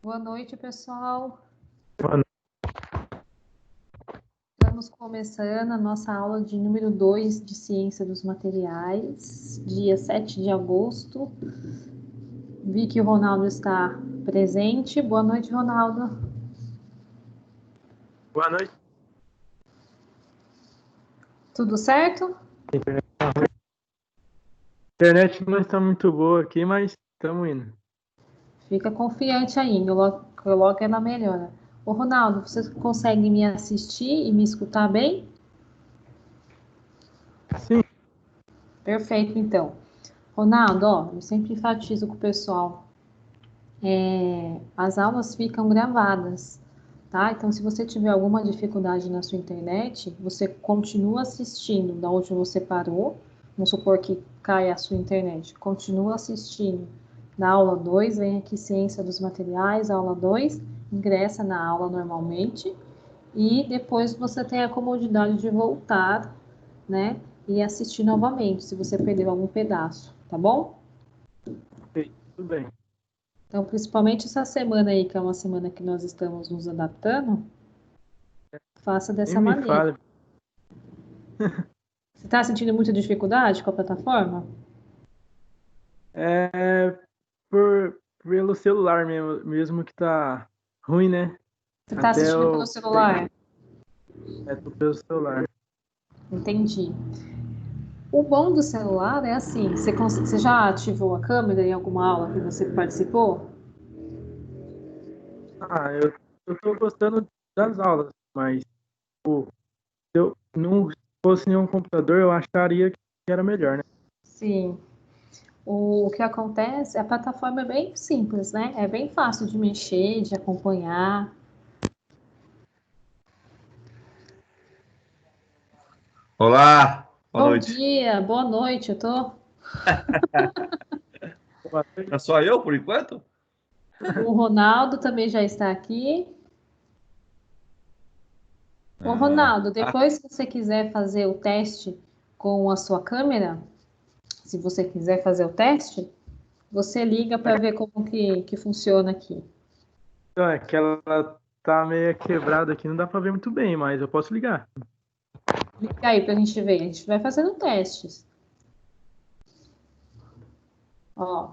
Boa noite, pessoal. Boa noite. Estamos começando a nossa aula de número 2 de Ciência dos Materiais, dia 7 de agosto. Vi que o Ronaldo está presente. Boa noite, Ronaldo. Boa noite. Tudo certo? A internet não está muito boa aqui, mas estamos indo. Fica confiante aí, coloca ela melhora. Ô, Ronaldo, você consegue me assistir e me escutar bem? Sim, Perfeito, então. Ronaldo, ó, eu sempre enfatizo com o pessoal. As aulas ficam gravadas, tá? Então, se você tiver alguma dificuldade na sua internet, você continua assistindo da onde você parou. Vamos supor que caia a sua internet. Continua assistindo na aula 2, vem aqui Ciência dos Materiais, aula 2, ingressa na aula normalmente e depois você tem a comodidade de voltar, né? E assistir novamente, se você perdeu algum pedaço, tá bom? ok, tudo bem. Então, principalmente essa semana aí, que é uma semana que nós estamos nos adaptando, faça Nem dessa me maneira. fale. Você está sentindo muita dificuldade com a plataforma? É pelo celular mesmo que tá ruim, né? Você está Até assistindo pelo eu celular? tô pelo celular. Entendi. O bom do celular é assim, você já ativou a câmera em alguma aula que você participou? Eu tô gostando das aulas, mas pô, se eu não fosse nenhum computador, eu acharia que era melhor, né? Sim. O que acontece, a plataforma é bem simples, né? É bem fácil de mexer, de acompanhar. Olá, boa Bom noite. dia, boa noite, eu tô. Boa noite. É só eu por enquanto? O Ronaldo também já está aqui. Ô, Ah, Ronaldo, depois que você quiser fazer o teste com a sua câmera, se você quiser fazer o teste, você liga para ver como que funciona aqui. Então, é que ela tá meio quebrada aqui, não dá pra ver muito bem, mas eu posso ligar. Liga aí para a gente ver. A gente vai fazendo testes. Ó,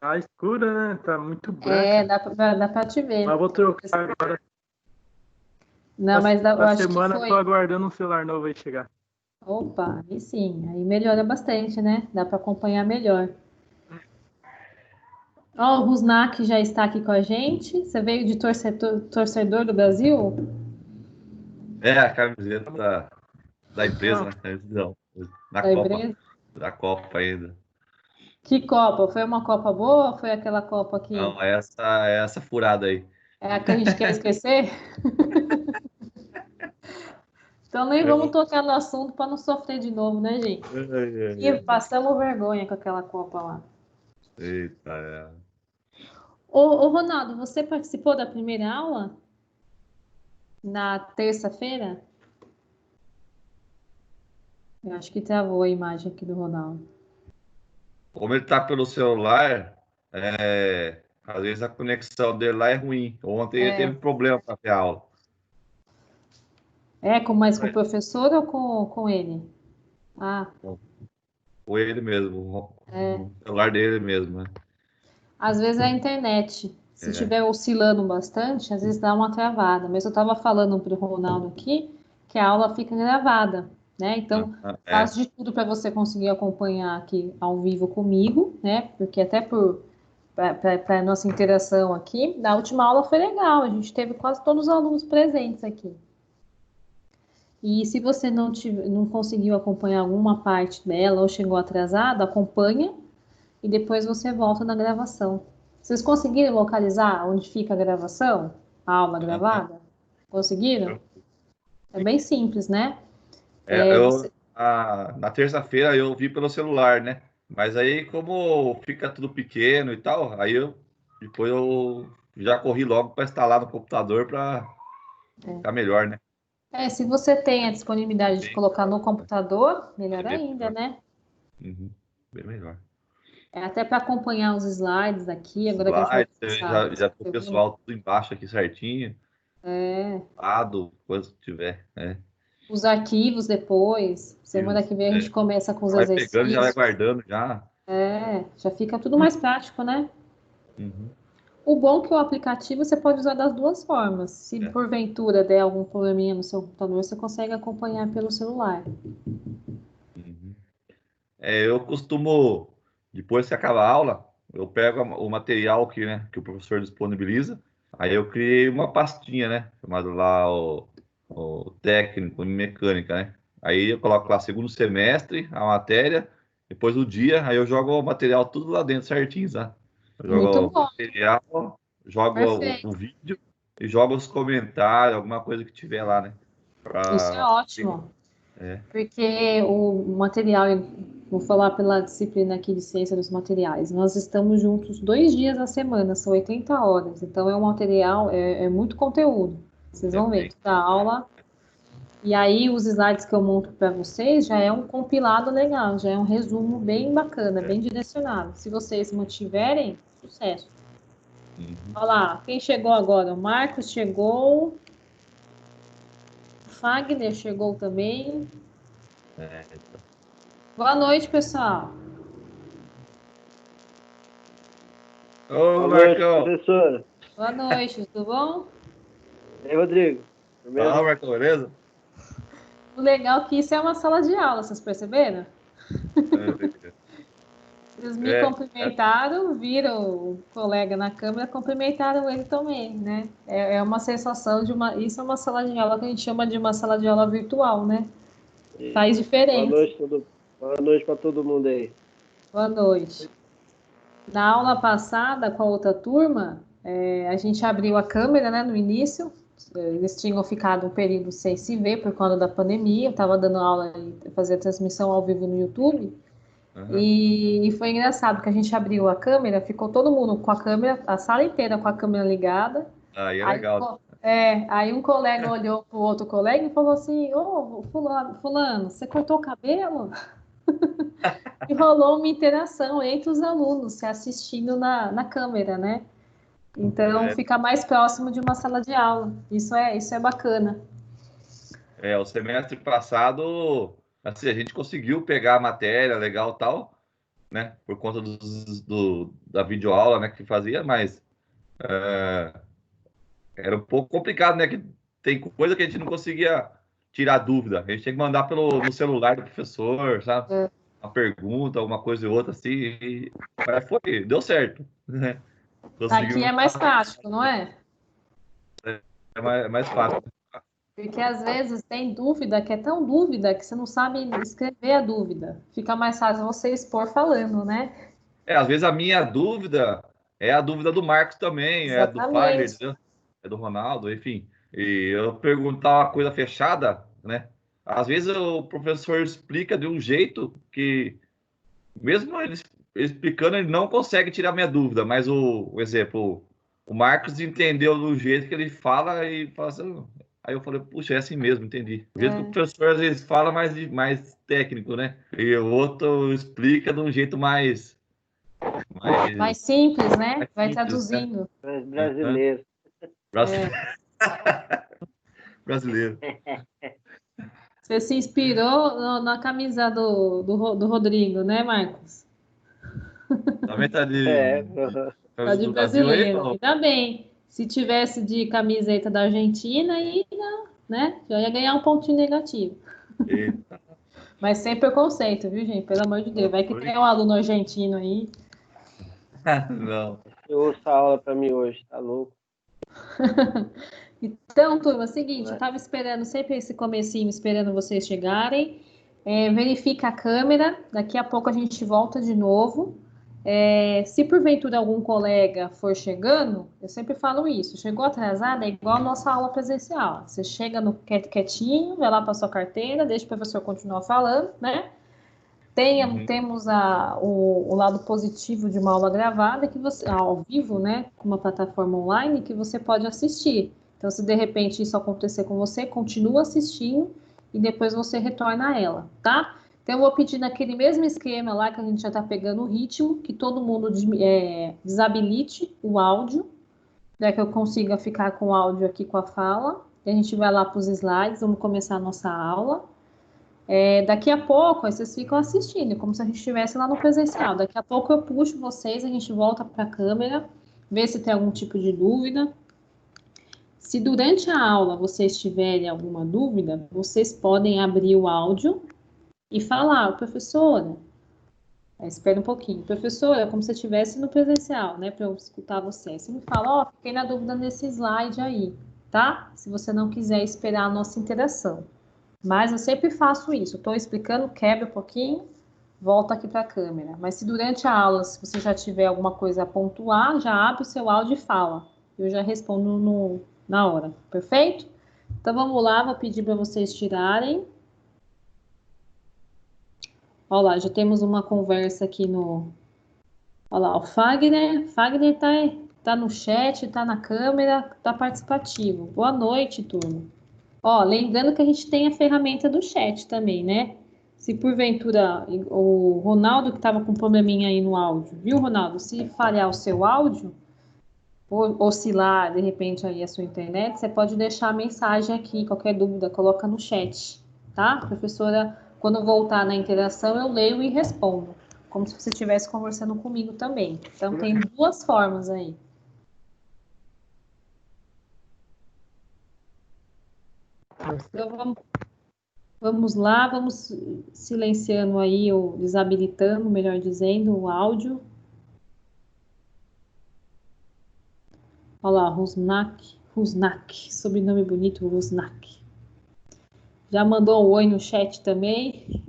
Tá escura, né? Tá muito branca. dá pra te ver. Mas vou trocar agora. Não, mas eu Na acho que semana tô foi. aguardando um celular novo aí chegar. Opa, aí sim, aí melhora bastante, né? Dá para acompanhar melhor. Ó, o Rusnak já está aqui com a gente. Você veio de torcedor do Brasil? é a camiseta da empresa, Não, né? Não, na Da Copa, empresa? da Copa ainda. Que Copa? Foi uma Copa boa ou foi aquela Copa que Não, essa furada aí. é a que a gente quer esquecer? Então nem vamos tocar no assunto para não sofrer de novo, né, gente? E passamos vergonha com aquela Copa lá. Eita, Ô, Ronaldo, você participou da primeira aula na terça-feira? Eu acho que travou a imagem aqui do Ronaldo. como ele tá pelo celular, às vezes a conexão dele lá é ruim. Ontem ele É, teve problema para ter aula. mais com o professor ou com ele? Ah, Foi ele mesmo, é. o celular dele mesmo, né? Às vezes é a internet. Se É, estiver oscilando bastante, às vezes dá uma travada. Mas eu estava falando para o Ronaldo aqui que a aula fica gravada, né? Então, é. faço de tudo para você conseguir acompanhar aqui ao vivo comigo, né? Porque até para a nossa interação aqui, na última aula foi legal. A gente teve quase todos os alunos presentes aqui. E se você não conseguiu acompanhar alguma parte dela ou chegou atrasado, acompanha e depois você volta na gravação. Vocês conseguiram localizar onde fica a gravação? A aula Aham. gravada? Conseguiram? É bem simples, né? É, Você... na terça-feira eu vi pelo celular, né? Mas aí, como fica tudo pequeno e tal, depois eu já corri logo para instalar no computador para ficar melhor, né? se você tem a disponibilidade de Sim, colocar no computador, melhor é bem ainda, melhor. né? Uhum, bem melhor. até para acompanhar os slides aqui, agora que a gente vai começar. Já tem o pessoal tudo embaixo aqui certinho. É. Lado, coisa que tiver. Os arquivos depois. Semana que vem a gente começa com os vai exercícios. pegando, já vai guardando já. Já fica tudo mais prático, né? Uhum. O bom é que o aplicativo você pode usar das duas formas. Se porventura der algum probleminha no seu computador, você consegue acompanhar pelo celular. Uhum. Eu costumo, depois que acaba a aula, eu pego o material que o professor disponibiliza, aí eu criei uma pastinha, né? Chamado lá o técnico em mecânica, né? Aí eu coloco lá segundo semestre, a matéria, depois o dia, aí eu jogo o material tudo lá dentro certinho, tá? Eu jogo Muito o bom. material, jogo Perfeito. o vídeo e jogo os comentários, alguma coisa que tiver lá, né? Isso é ótimo. É. Porque o material, vou falar pela disciplina aqui de ciência dos materiais, nós estamos juntos 2 dias na semana, são 80 horas, então é um material, é muito conteúdo. Vocês vão ver toda a aula. E aí os slides que eu monto para vocês já é um compilado legal, já é um resumo bem bacana, bem direcionado. Se vocês mantiverem, sucesso. Olha lá, quem chegou agora? O Marcos chegou. O Fagner chegou também. Boa noite, pessoal. Ô, Boa noite, Marcão. professora. Boa noite, tudo bom? E aí, Rodrigo? Fala, Marcão, beleza? O legal é que isso é uma sala de aula, vocês perceberam? Eles me cumprimentaram, viram o colega na câmera, cumprimentaram ele também, né? É uma sensação de uma... Isso é uma sala de aula que a gente chama de uma sala de aula virtual, né? Faz diferença. Boa noite para todo mundo aí. Boa noite. Na aula passada, com a outra turma, a gente abriu a câmera, né, no início. Eles tinham ficado um período sem se ver por causa da pandemia. Eu estava dando aula e fazia transmissão ao vivo no YouTube. E foi engraçado que a gente abriu a câmera, ficou todo mundo com a câmera, a sala inteira com a câmera ligada. Aí é legal. Aí um colega olhou pro outro colega e falou assim: ô, fulano, você cortou o cabelo? E rolou uma interação entre os alunos se assistindo na câmera, né? Então fica mais próximo de uma sala de aula. Isso é bacana. O semestre passado, assim, a gente conseguiu pegar a matéria legal e tal, né? Por conta da videoaula, né, que fazia, mas era um pouco complicado, né? Que tem coisa que a gente não conseguia tirar dúvida. A gente tem que mandar no celular do professor, sabe? Uma pergunta, alguma coisa ou outra, assim. Mas deu certo, né? Aqui é mais prático, não é? É mais fácil. Porque às vezes tem dúvida que é tão dúvida que você não sabe escrever a dúvida. Fica mais fácil você expor falando, né? Às vezes a minha dúvida é a dúvida do Marcos também, é do Fagner, entendeu? É do Ronaldo, enfim. E eu perguntar uma coisa fechada, né? Às vezes o professor explica de um jeito que, mesmo ele explicando, ele não consegue tirar minha dúvida, mas o exemplo, o Marcos entendeu do jeito que ele fala e fala assim. Aí eu falei, puxa, é assim mesmo, entendi. O jeito que o professor às vezes fala mais técnico, né? E o outro explica de um jeito mais simples, né? mais Vai simples, traduzindo. Né? Brasileiro. Brasileiro. Você se inspirou na camisa do Rodrigo, né, Marcos? Também tá de do brasileiro. Ainda bem. Se tivesse de camiseta da Argentina, aí, né? Já ia ganhar um pontinho negativo. Eita. Mas sem preconceito, viu, gente? Pelo amor de Deus. Vai que tem um aluno argentino aí. Não. Eu ouço a aula para mim hoje, tá louco? Então, turma, é o seguinte, eu tava esperando sempre esse comecinho, esperando vocês chegarem. Verifica a câmera, daqui a pouco a gente volta de novo. Se porventura algum colega for chegando, eu sempre falo isso, chegou atrasado, é igual a nossa aula presencial. Você chega no quietinho, vai lá para sua carteira, deixa o professor continuar falando, né? Temos o lado positivo de uma aula gravada, que você, ao vivo, né, com uma plataforma online, que você pode assistir. Então, se de repente isso acontecer com você, continua assistindo e depois você retorna a ela, tá? Então, eu vou pedir naquele mesmo esquema lá que a gente já está pegando o ritmo, que todo mundo desabilite o áudio, para que eu consiga ficar com o áudio aqui com a fala. E a gente vai lá para os slides, vamos começar a nossa aula. Daqui a pouco, aí vocês ficam assistindo, como se a gente estivesse lá no presencial. Daqui a pouco eu puxo vocês, a gente volta para a câmera, vê se tem algum tipo de dúvida. Se durante a aula vocês tiverem alguma dúvida, vocês podem abrir o áudio e falar, professora, espera um pouquinho, professora, como se eu estivesse no presencial, né, para eu escutar você. Você me fala, fiquei na dúvida nesse slide aí, tá? Se você não quiser esperar a nossa interação. Mas eu sempre faço isso, estou explicando, quebra um pouquinho, volta aqui para a câmera. Mas se durante a aula, se você já tiver alguma coisa a pontuar, já abre o seu áudio e fala. Eu já respondo na hora, perfeito? Então vamos lá, vou pedir para vocês tirarem. Olha lá, já temos uma conversa aqui no... Olha lá, o Fagner tá no chat, tá na câmera, tá participativo. Boa noite, turma. Lembrando que a gente tem a ferramenta do chat também, né? Se porventura o Ronaldo que estava com um probleminha aí no áudio, viu, Ronaldo? Se falhar o seu áudio, ou oscilar de repente aí a sua internet, você pode deixar a mensagem aqui, qualquer dúvida, coloca no chat, tá? Professora, quando voltar na interação, eu leio e respondo, como se você estivesse conversando comigo também. Então, tem duas formas aí. Então, vamos lá, vamos silenciando aí, ou desabilitando, melhor dizendo, o áudio. Olha lá, Rusnak, sobrenome bonito, Rusnak. Já mandou um oi no chat também.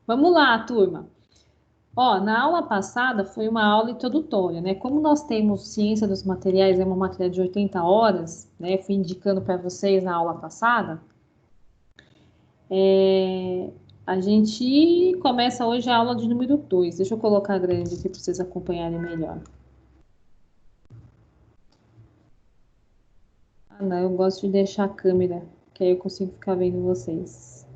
Vamos lá, turma. Na aula passada foi uma aula introdutória, né? Como nós temos ciência dos materiais, é uma matéria de 80 horas, né? Fui indicando para vocês na aula passada. A gente começa hoje a aula de número 2. Deixa eu colocar grande aqui para vocês acompanharem melhor. Não, eu gosto de deixar a câmera, que aí eu consigo ficar vendo vocês.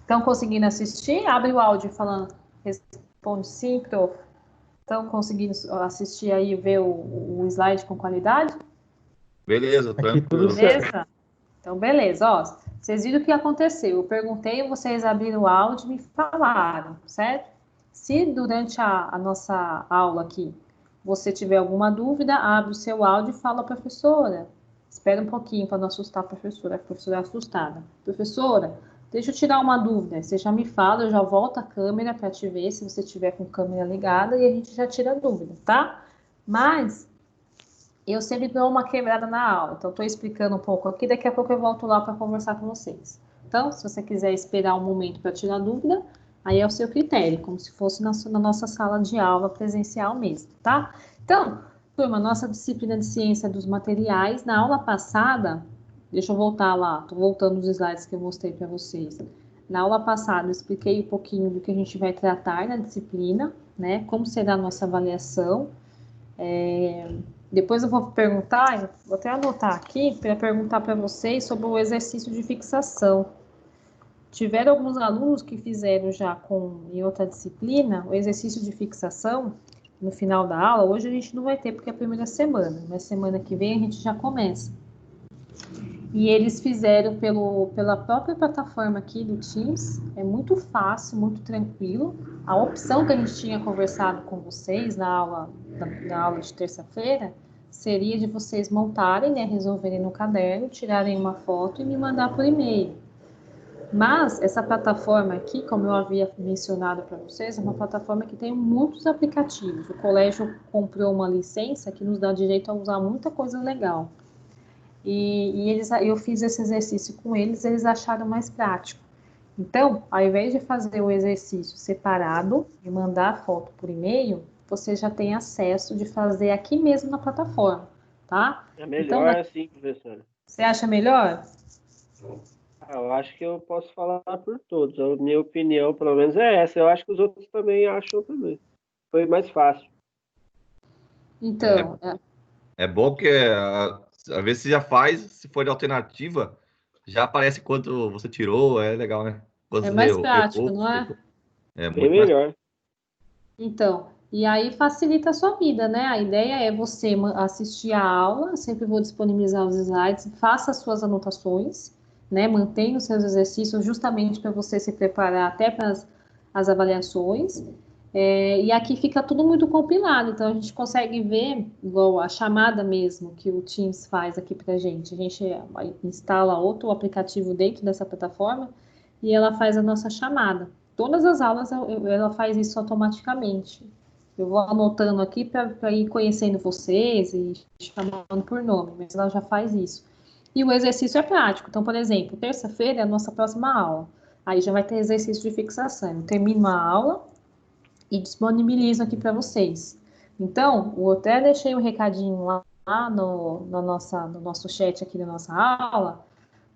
Estão conseguindo assistir? Abre o áudio falando, responde sim, prof. Estão conseguindo assistir aí e ver o slide com qualidade? Beleza, tranquilo. Beleza? Então, beleza. Vocês viram o que aconteceu. Eu perguntei, vocês abriram o áudio e me falaram, certo? Se durante a nossa aula aqui você tiver alguma dúvida, abre o seu áudio e fala, professora. Espera um pouquinho para não assustar a professora é assustada. Professora, deixa eu tirar uma dúvida. Você já me fala, eu já volto a câmera para te ver se você tiver com a câmera ligada e a gente já tira a dúvida, tá? Mas eu sempre dou uma quebrada na aula, então estou explicando um pouco aqui, daqui a pouco eu volto lá para conversar com vocês. Então, se você quiser esperar um momento para tirar dúvida, aí é o seu critério, como se fosse na nossa sala de aula presencial mesmo, tá? Então, turma, nossa disciplina de ciência dos materiais, na aula passada, deixa eu voltar lá, estou voltando os slides que eu mostrei para vocês. Na aula passada, eu expliquei um pouquinho do que a gente vai tratar na disciplina, né? Como será a nossa avaliação. Depois eu vou perguntar, vou até anotar aqui, para perguntar para vocês sobre o exercício de fixação. Tiveram alguns alunos que fizeram já em outra disciplina o exercício de fixação no final da aula. Hoje a gente não vai ter porque é a primeira semana, mas semana que vem a gente já começa. E eles fizeram pela própria plataforma aqui do Teams, é muito fácil, muito tranquilo. A opção que a gente tinha conversado com vocês na aula de terça-feira seria de vocês montarem, né, resolverem no caderno, tirarem uma foto e me mandar por e-mail. Mas essa plataforma aqui, como eu havia mencionado para vocês, é uma plataforma que tem muitos aplicativos. O colégio comprou uma licença que nos dá direito a usar muita coisa legal. Eu fiz esse exercício com eles acharam mais prático. Então, ao invés de fazer o exercício separado e mandar a foto por e-mail, você já tem acesso de fazer aqui mesmo na plataforma, tá? É melhor assim, professora. Você acha melhor? Eu acho que eu posso falar por todos. A minha opinião, pelo menos, é essa. Eu acho que os outros também acham também. Foi mais fácil. Então, É bom porque às vezes você já faz, se for de alternativa, já aparece quanto você tirou, é legal, né? Quanto É você mais errou, prático, não é? acertou. É Bem muito mais. melhor. Então, e aí facilita a sua vida, né? A ideia é você assistir a aula, eu sempre vou disponibilizar os slides, faça as suas anotações, né? Mantenha os seus exercícios justamente para você se preparar até para as avaliações. E aqui fica tudo muito compilado, então a gente consegue ver, igual a chamada mesmo que o Teams faz aqui para a gente. A gente instala outro aplicativo dentro dessa plataforma e ela faz a nossa chamada. Todas as aulas ela faz isso automaticamente. Eu vou anotando aqui para ir conhecendo vocês e chamando por nome, mas ela já faz isso. E o exercício é prático. Então, por exemplo, terça-feira é a nossa próxima aula. Aí já vai ter exercício de fixação. Eu termino a aula e disponibilizo aqui para vocês. Então, eu até deixei um recadinho lá no nosso chat aqui da nossa aula.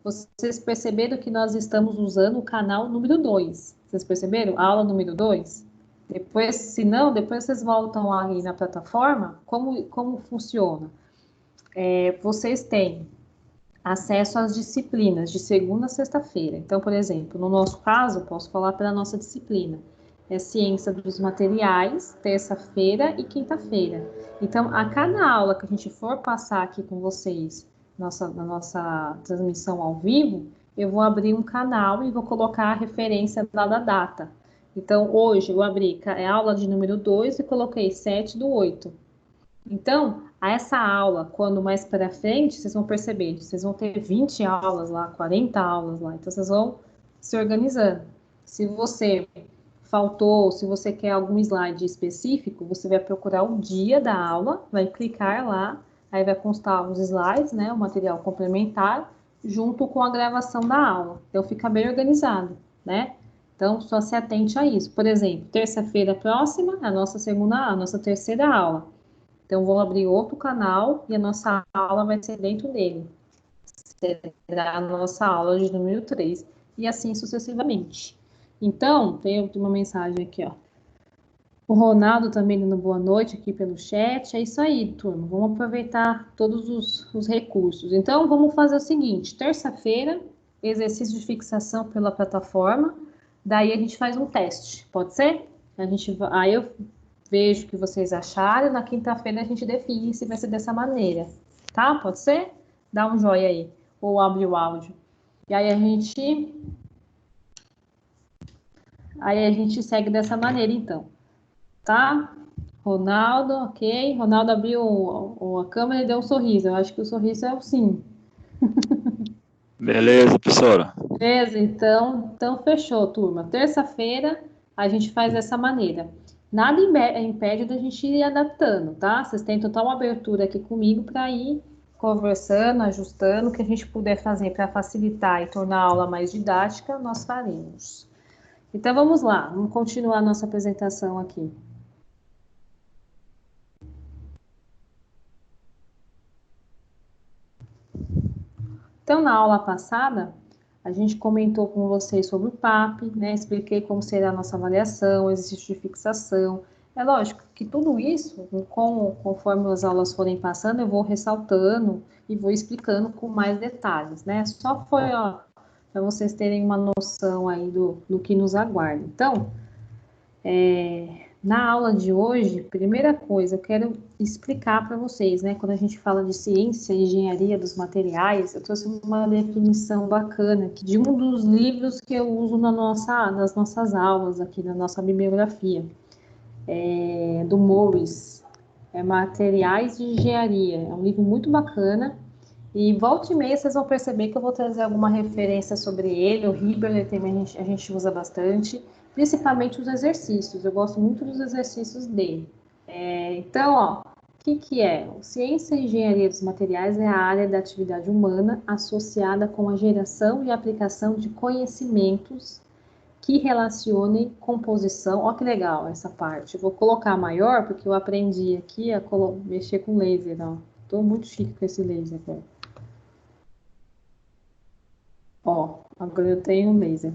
Vocês perceberam que nós estamos usando o canal número 2. Vocês perceberam? A aula número 2? Depois, se não, depois vocês voltam aí na plataforma. Como funciona? Vocês têm acesso às disciplinas de segunda a sexta-feira. Então, por exemplo, no nosso caso, posso falar pela nossa disciplina. É ciência dos materiais, terça-feira e quinta-feira. Então, a cada aula que a gente for passar aqui com vocês, na nossa transmissão ao vivo, eu vou abrir um canal e vou colocar a referência lá da data. Então, hoje eu abri a aula de número 2 e coloquei 7/8. Então, essa aula, quando mais para frente, vocês vão perceber, vocês vão ter 20 aulas lá, 40 aulas lá, então vocês vão se organizando. Se você faltou, se você quer algum slide específico, você vai procurar o dia da aula, vai clicar lá, aí vai constar os slides, né, o material complementar, junto com a gravação da aula. Então, fica bem organizado, né? Então, só se atente a isso. Por exemplo, terça-feira próxima, a nossa terceira aula. Então, vou abrir outro canal e a nossa aula vai ser dentro dele. Será a nossa aula de número 3. E assim sucessivamente. Então, tem uma mensagem aqui, ó. O Ronaldo também dando boa noite aqui pelo chat. É isso aí, turma. Vamos aproveitar todos os recursos. Então, vamos fazer o seguinte. Terça-feira, exercício de fixação pela plataforma. Daí a gente faz um teste. Pode ser? Aí eu vejo o que vocês acharam. Na quinta-feira a gente define se vai ser dessa maneira. Tá? Pode ser? Dá um joinha aí. Ou abre o áudio. E aí a gente segue dessa maneira, então. Tá? Ronaldo, ok. Ronaldo abriu a câmera e deu um sorriso. Eu acho que o sorriso é o sim. Beleza, professora. Beleza? Então fechou, turma. Terça-feira a gente faz dessa maneira. Nada impede da gente ir adaptando, tá? Vocês têm total abertura aqui comigo para ir conversando, ajustando, o que a gente puder fazer para facilitar e tornar a aula mais didática, nós faremos. Então vamos lá, vamos continuar a nossa apresentação aqui. Então, na aula passada, a gente comentou com vocês sobre o PAP, né? Expliquei como será a nossa avaliação, exercício de fixação. É lógico que tudo isso, conforme as aulas forem passando, eu vou ressaltando e vou explicando com mais detalhes, né? Só foi, para vocês terem uma noção aí do que nos aguarda. Então, na aula de hoje, primeira coisa, eu quero explicar para vocês, né? Quando a gente fala de ciência e engenharia dos materiais, eu trouxe uma definição bacana aqui de um dos livros que eu uso nas nossas aulas aqui, na nossa bibliografia, do Morris, Materiais de Engenharia. É um livro muito bacana. E volta e meia vocês vão perceber que eu vou trazer alguma referência sobre ele. O Hibbeler também a gente usa bastante, principalmente os exercícios. Eu gosto muito dos exercícios dele. Então, o que é? Ciência e engenharia dos materiais é a área da atividade humana associada com a geração e aplicação de conhecimentos que relacionem composição. Olha que legal essa parte. Eu vou colocar maior porque eu aprendi aqui a mexer com laser. Estou muito chique com esse laser agora. Agora eu tenho um laser.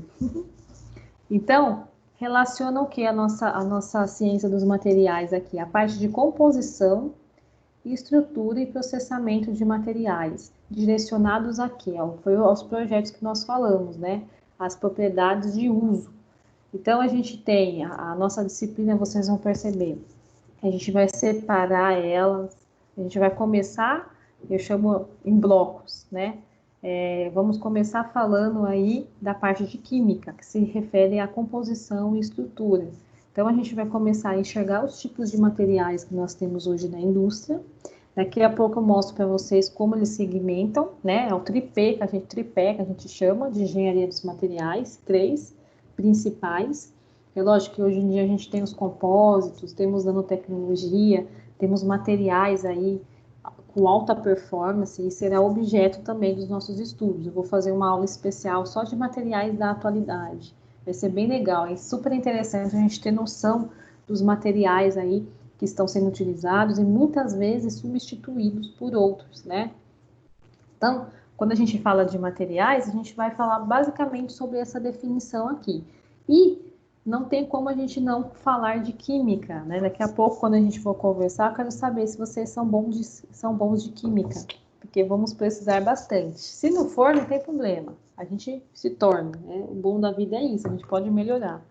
Então, relaciona o que a nossa ciência dos materiais aqui? A parte de composição estrutura e processamento de materiais, direcionados a quê? Foi aos projetos que nós falamos, né? As propriedades de uso. Então, a gente tem a nossa disciplina, vocês vão perceber, a gente vai separar elas, a gente vai começar, eu chamo em blocos, né? Vamos começar falando aí da parte de química, que se refere à composição e estrutura. Então, a gente vai começar a enxergar os tipos de materiais que nós temos hoje na indústria. Daqui a pouco eu mostro para vocês como eles segmentam, né? É o tripé que a gente chama de engenharia dos materiais, 3 principais. É lógico que hoje em dia a gente tem os compósitos, temos nanotecnologia, temos materiais aí com alta performance e será objeto também dos nossos estudos. Eu vou fazer uma aula especial só de materiais da atualidade. Vai ser bem legal, é super interessante a gente ter noção dos materiais aí que estão sendo utilizados e muitas vezes substituídos por outros, né? Então, quando a gente fala de materiais, a gente vai falar basicamente sobre essa definição aqui. E não tem como a gente não falar de química, né? Daqui a pouco, quando a gente for conversar, eu quero saber se vocês são bons de química, porque vamos precisar bastante. Se não for, não tem problema, a gente se torna, né? O bom da vida é isso, a gente pode melhorar.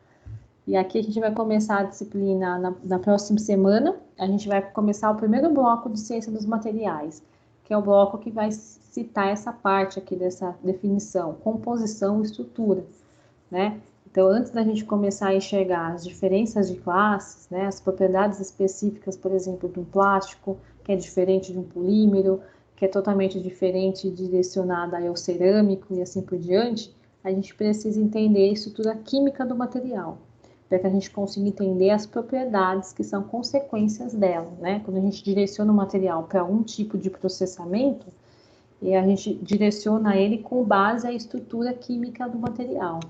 E aqui a gente vai começar a disciplina na próxima semana, a gente vai começar o primeiro bloco de ciência dos materiais, que é o bloco que vai citar essa parte aqui dessa definição, composição e estrutura, né? Então, antes da gente começar a enxergar as diferenças de classes, né, as propriedades específicas, por exemplo, de um plástico, que é diferente de um polímero, que é totalmente diferente direcionada ao cerâmico e assim por diante, a gente precisa entender a estrutura química do material, para que a gente consiga entender as propriedades que são consequências dela, né? Quando a gente direciona o material para um tipo de processamento, e a gente direciona ele com base à estrutura química do material,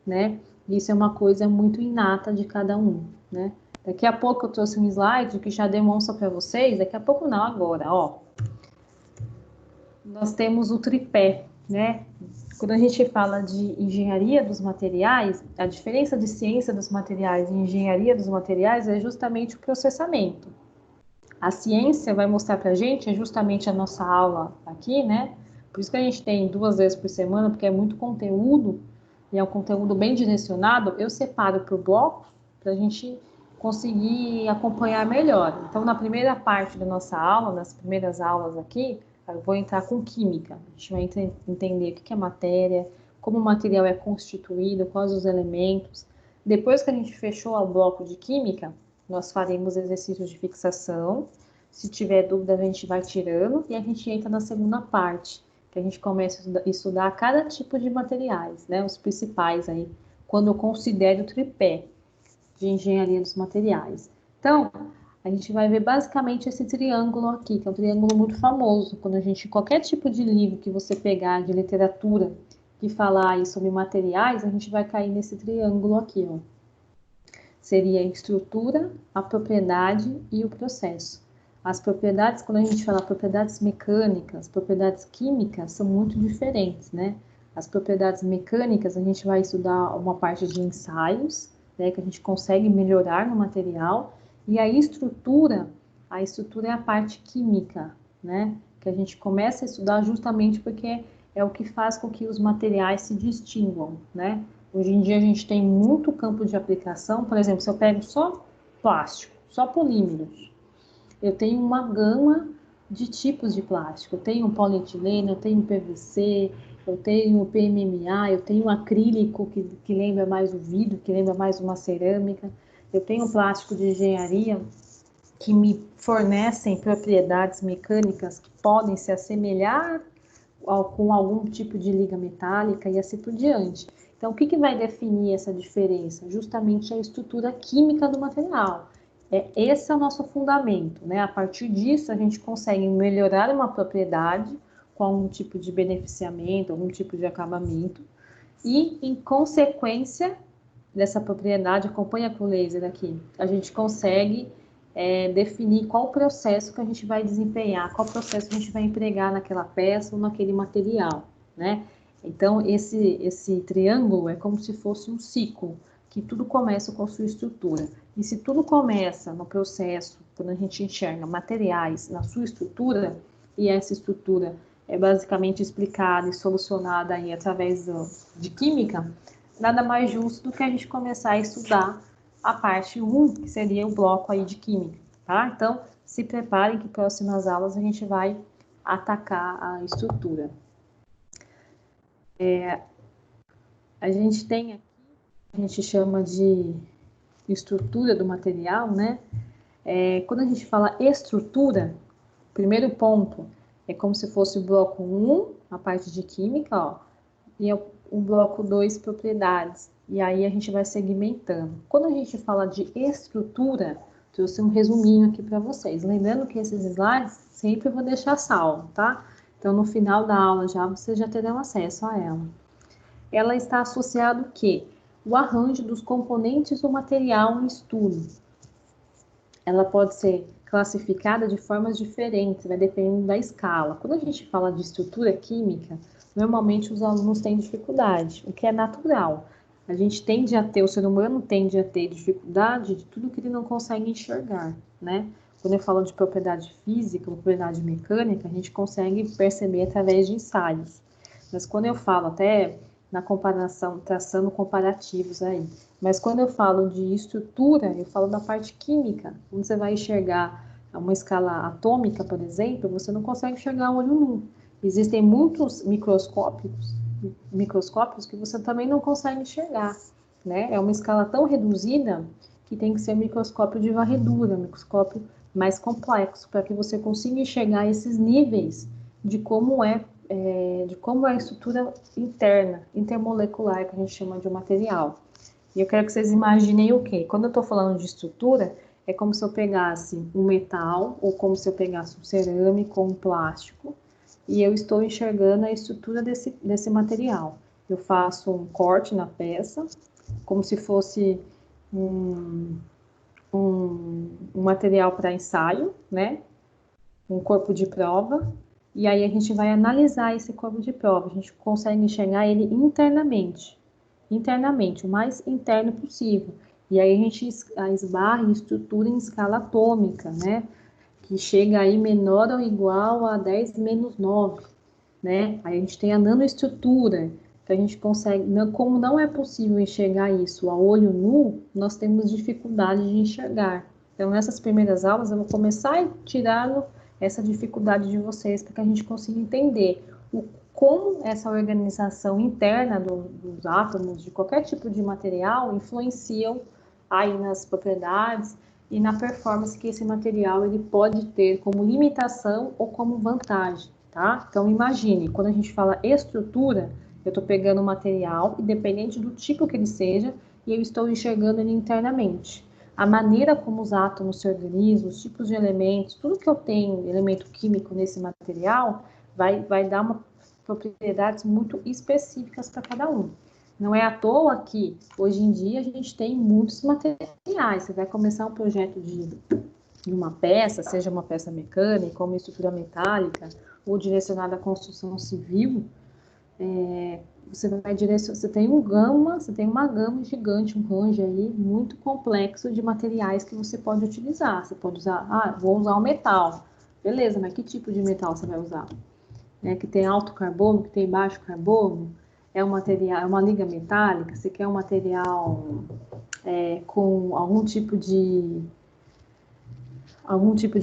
né? Isso é uma coisa muito inata de cada um, né? Daqui a pouco eu trouxe um slide que já demonstra para vocês, daqui a pouco não, agora, ó. Nós temos o tripé, né? Quando a gente fala de engenharia dos materiais, a diferença de ciência dos materiais e engenharia dos materiais é justamente o processamento. A ciência vai mostrar para a gente, é justamente a nossa aula aqui, né? Por isso que a gente tem 2 vezes por semana, porque é muito conteúdo, e é um conteúdo bem direcionado, eu separo por blocos para a gente conseguir acompanhar melhor. Então, na primeira parte da nossa aula, nas primeiras aulas aqui, eu vou entrar com química. A gente vai entender o que é matéria, como o material é constituído, quais os elementos. Depois que a gente fechou o bloco de química, nós faremos exercícios de fixação. Se tiver dúvida, a gente vai tirando e a gente entra na segunda parte, que a gente começa a estudar cada tipo de materiais, né? Os principais aí, quando eu considero o tripé de engenharia dos materiais. Então, a gente vai ver basicamente esse triângulo aqui, que é um triângulo muito famoso. Quando a gente, qualquer tipo de livro que você pegar de literatura que falar aí sobre materiais, a gente vai cair nesse triângulo aqui, ó. Seria a estrutura, a propriedade e o processo. As propriedades, quando a gente fala propriedades mecânicas, propriedades químicas, são muito diferentes, né? As propriedades mecânicas, a gente vai estudar uma parte de ensaios, né, que a gente consegue melhorar no material, e a estrutura é a parte química, né? Que a gente começa a estudar justamente porque é o que faz com que os materiais se distinguam, né? Hoje em dia a gente tem muito campo de aplicação, por exemplo, se eu pego só plástico, só polímeros, eu tenho uma gama de tipos de plástico. Eu tenho polietileno, eu tenho PVC, eu tenho PMMA, eu tenho acrílico, que lembra mais o vidro, que lembra mais uma cerâmica. Eu tenho plástico de engenharia, que me fornecem propriedades mecânicas que podem se assemelhar com algum tipo de liga metálica e assim por diante. Então, o que vai definir essa diferença? Justamente a estrutura química do material. Esse é o nosso fundamento, né? A partir disso, a gente consegue melhorar uma propriedade com algum tipo de beneficiamento, algum tipo de acabamento, e, em consequência dessa propriedade, acompanha com o laser aqui, a gente consegue definir qual processo que a gente vai desempenhar, qual processo a gente vai empregar naquela peça ou naquele material, né? Então, esse triângulo é como se fosse um ciclo, que tudo começa com a sua estrutura. E se tudo começa no processo, quando a gente enxerga materiais na sua estrutura, e essa estrutura é basicamente explicada e solucionada aí através de química, nada mais justo do que a gente começar a estudar a parte 1, que seria o bloco aí de química, tá? Então, se preparem que próximas aulas a gente vai atacar a estrutura. A gente tem aqui, a gente chama de estrutura do material, né? Quando a gente fala estrutura, o primeiro ponto é como se fosse o bloco 1, a parte de química, ó, e o bloco 2, propriedades. E aí a gente vai segmentando. Quando a gente fala de estrutura, trouxe um resuminho aqui para vocês. Lembrando que esses slides sempre eu vou deixar salvo, tá? Então, no final da aula já, vocês já terão acesso a ela. Ela está associada ao quê? O arranjo dos componentes do material em estudo. Ela pode ser classificada de formas diferentes, vai dependendo da escala. Quando a gente fala de estrutura química, normalmente os alunos têm dificuldade, o que é natural. A gente tende a ter, o ser humano tende a ter dificuldade de tudo que ele não consegue enxergar, né? Quando eu falo de propriedade física, propriedade mecânica, a gente consegue perceber através de ensaios. Mas quando eu falo até na comparação, traçando comparativos aí, mas quando eu falo de estrutura, eu falo da parte química. Quando você vai enxergar uma escala atômica, por exemplo, você não consegue enxergar um olho nu. Existem muitos microscópios que você também não consegue enxergar, né? É uma escala tão reduzida que tem que ser um microscópio de varredura, um microscópio mais complexo, para que você consiga enxergar esses níveis de como é a estrutura interna, intermolecular, que a gente chama de um material. E eu quero que vocês imaginem o quê? Quando eu estou falando de estrutura, é como se eu pegasse um metal, ou como se eu pegasse um cerâmico ou um plástico, e eu estou enxergando a estrutura desse material. Eu faço um corte na peça, como se fosse um material para ensaio, né? Um corpo de prova, e aí a gente vai analisar esse corpo de prova, a gente consegue enxergar ele internamente, o mais interno possível. E aí a gente esbarra em estrutura em escala atômica, né? Que chega aí menor ou igual a 10 menos 9, né? Aí a gente tem a nanoestrutura, que a gente consegue, como não é possível enxergar isso a olho nu, nós temos dificuldade de enxergar. Então, nessas primeiras aulas, eu vou começar a tirar essa dificuldade de vocês, para que a gente consiga entender como essa organização interna dos átomos, de qualquer tipo de material, influenciam aí nas propriedades e na performance que esse material ele pode ter como limitação ou como vantagem, tá? Então, imagine, quando a gente fala estrutura, eu estou pegando o material, independente do tipo que ele seja, e eu estou enxergando ele internamente. A maneira como os átomos se organizam, os tipos de elementos, tudo que eu tenho, elemento químico nesse material, vai dar propriedades muito específicas para cada um. Não é à toa que, hoje em dia, a gente tem muitos materiais. Você vai começar um projeto de uma peça, seja uma peça mecânica, ou uma estrutura metálica, ou direcionada à construção civil, você tem uma gama gigante, um range aí muito complexo de materiais que você pode utilizar. Você pode usar, vou usar o metal. Beleza, mas que tipo de metal você vai usar? Que tem alto carbono, que tem baixo carbono? É um material, é uma liga metálica? Você quer um material com algum tipo de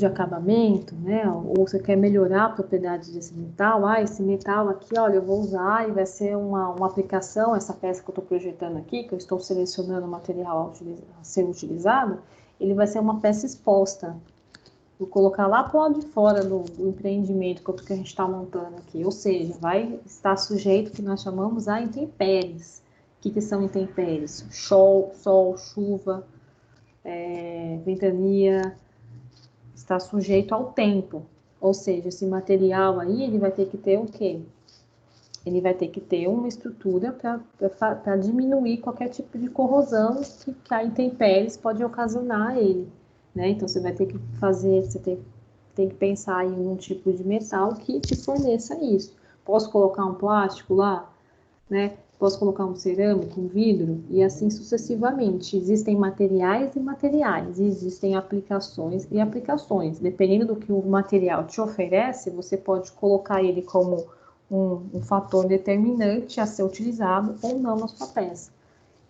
acabamento, né? Ou você quer melhorar a propriedade desse metal, esse metal aqui, olha, eu vou usar e vai ser uma aplicação, essa peça que eu estou projetando aqui, que eu estou selecionando o material a ser utilizado, ele vai ser uma peça exposta. Vou colocar lá para o lado de fora do empreendimento que a gente está montando aqui, ou seja, vai estar sujeito que nós chamamos a intempéries. O que são intempéries? Sol, chuva, ventania, está sujeito ao tempo, ou seja, esse material aí, ele vai ter que ter o quê? Ele vai ter que ter uma estrutura para diminuir qualquer tipo de corrosão que a intempéries pode ocasionar a ele, né? Então, você vai ter que tem que pensar em um tipo de metal que te forneça isso. Posso colocar um plástico lá, né? posso colocar um cerâmico, um vidro, e assim sucessivamente. Existem materiais e materiais, e existem aplicações e aplicações. Dependendo do que o material te oferece, você pode colocar ele como um fator determinante a ser utilizado ou não na sua peça.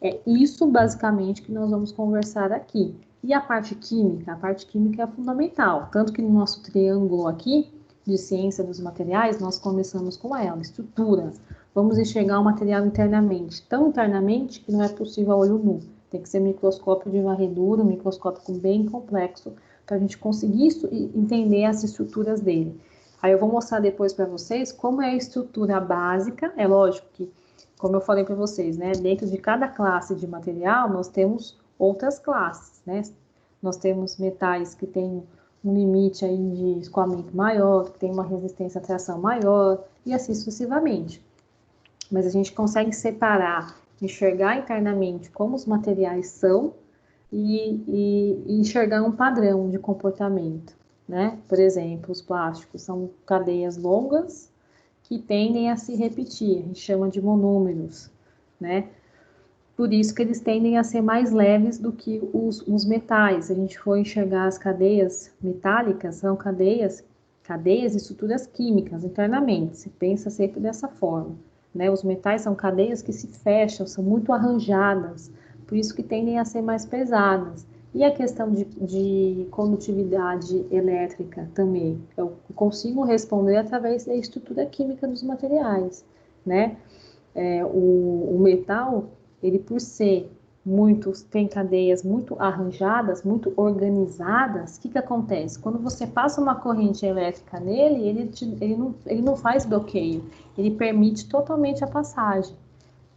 É isso, basicamente, que nós vamos conversar aqui. E a parte química? A parte química é fundamental. Tanto que no nosso triângulo aqui, de ciência dos materiais, nós começamos com ela, estrutura. Vamos enxergar o material internamente. Tão internamente que não é possível a olho nu. Tem que ser microscópio de varredura, um microscópio bem complexo, para a gente conseguir entender as estruturas dele. Aí eu vou mostrar depois para vocês como é a estrutura básica. É lógico que, como eu falei para vocês, né, dentro de cada classe de material, nós temos outras classes, né? Nós temos metais que têm um limite aí de escoamento maior, que tem uma resistência à tração maior, e assim sucessivamente. Mas a gente consegue separar, enxergar internamente como os materiais são e enxergar um padrão de comportamento, né? Por exemplo, os plásticos são cadeias longas que tendem a se repetir, a gente chama de monômeros, né? Por isso que eles tendem a ser mais leves do que os metais. Se a gente for enxergar as cadeias metálicas, são cadeias e estruturas químicas internamente. Se pensa sempre dessa forma, né? Os metais são cadeias que se fecham, são muito arranjadas, por isso que tendem a ser mais pesadas. E a questão de condutividade elétrica também, eu consigo responder através da estrutura química dos materiais, né? O metal, ele por ser tem cadeias muito arranjadas, muito organizadas, o que acontece? Quando você passa uma corrente elétrica nele, ele não faz bloqueio, ele permite totalmente a passagem.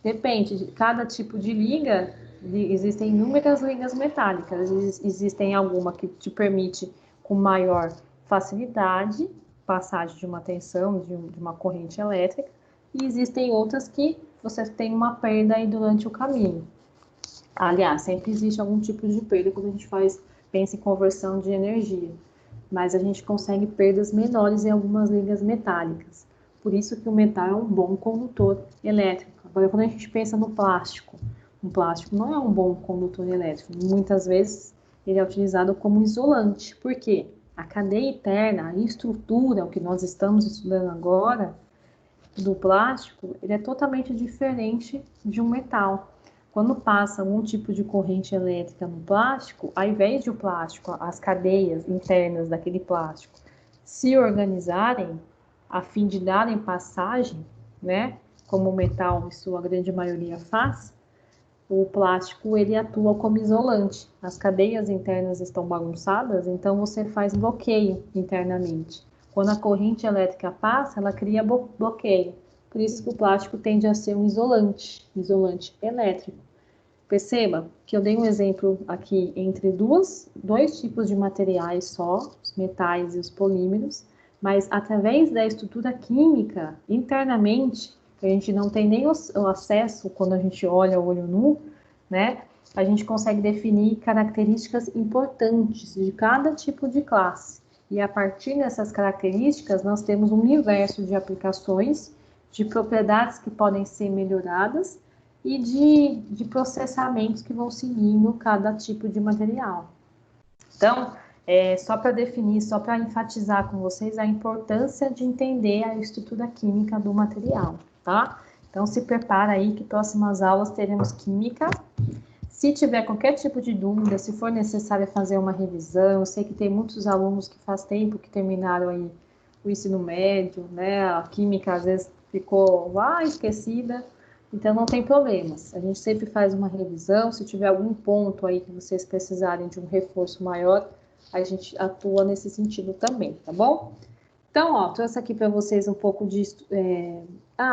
Depende de cada tipo de liga, existem inúmeras ligas metálicas, existem alguma que te permite com maior facilidade passagem de uma tensão, de uma corrente elétrica, e existem outras que você tem uma perda aí durante o caminho. Aliás, sempre existe algum tipo de perda quando a gente pensa em conversão de energia, mas a gente consegue perdas menores em algumas ligas metálicas. Por isso que o metal é um bom condutor elétrico. Agora, quando a gente pensa no plástico, um plástico não é um bom condutor elétrico. Muitas vezes ele é utilizado como isolante. Por quê? A cadeia interna, a estrutura, o que nós estamos estudando agora, do plástico, ele é totalmente diferente de um metal. Quando passa algum tipo de corrente elétrica no plástico, ao invés de o plástico, as cadeias internas daquele plástico se organizarem a fim de darem passagem, né, como o metal em sua grande maioria faz, o plástico ele atua como isolante. As cadeias internas estão bagunçadas, então você faz bloqueio internamente. Quando a corrente elétrica passa, ela cria bloqueio. Por isso que o plástico tende a ser um isolante elétrico. Perceba que eu dei um exemplo aqui entre dois tipos de materiais só, os metais e os polímeros, mas através da estrutura química, internamente, que a gente não tem nem o acesso quando a gente olha o olho nu, né? A gente consegue definir características importantes de cada tipo de classe. E a partir dessas características, nós temos um universo de aplicações, de propriedades que podem ser melhoradas e de processamentos que vão seguindo cada tipo de material. Então, só para definir, só para enfatizar com vocês a importância de entender a estrutura química do material, tá? Então, se prepara aí que próximas aulas teremos química. Se tiver qualquer tipo de dúvida, se for necessário fazer uma revisão, eu sei que tem muitos alunos que faz tempo que terminaram aí o ensino médio, né? A química às vezes ficou esquecida, então não tem problemas. A gente sempre faz uma revisão, se tiver algum ponto aí que vocês precisarem de um reforço maior, a gente atua nesse sentido também, tá bom? Então, trouxe aqui para vocês um pouco de...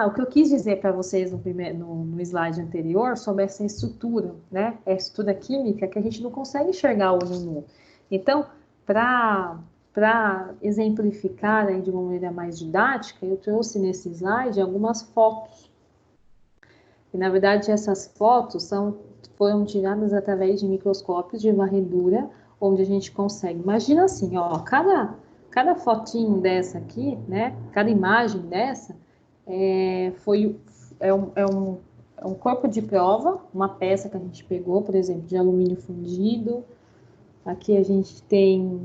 o que eu quis dizer para vocês no slide anterior sobre essa estrutura, né? A estrutura química que a gente não consegue enxergar o olho nu. Então, para exemplificar aí de uma maneira mais didática, eu trouxe nesse slide algumas fotos. E, na verdade, essas fotos foram tiradas através de microscópios de varredura, onde a gente consegue... Imagina assim, cada fotinho dessa aqui, né? Cada imagem dessa é um corpo de prova, uma peça que a gente pegou, por exemplo, de alumínio fundido. Aqui a gente tem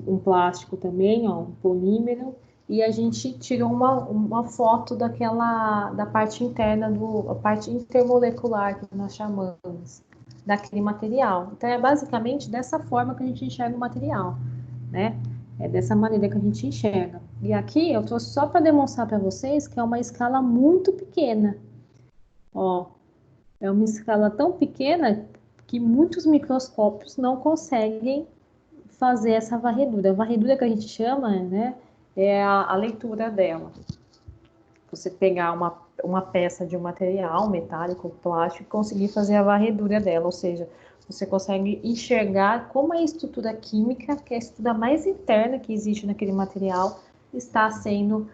um plástico também, ó, um polímero, e a gente tirou uma foto da parte interna, a parte intermolecular que nós chamamos, daquele material. Então, é basicamente dessa forma que a gente enxerga o material, né? É dessa maneira que a gente enxerga. E aqui eu trouxe só para demonstrar para vocês que é uma escala muito pequena. Ó, é uma escala tão pequena que muitos microscópios não conseguem fazer essa varredura. A varredura que a gente chama, né, é a leitura dela. Você pegar uma peça de um material metálico, plástico, e conseguir fazer a varredura dela, ou seja, você consegue enxergar como a estrutura química, que é a estrutura mais interna que existe naquele material, está sendo,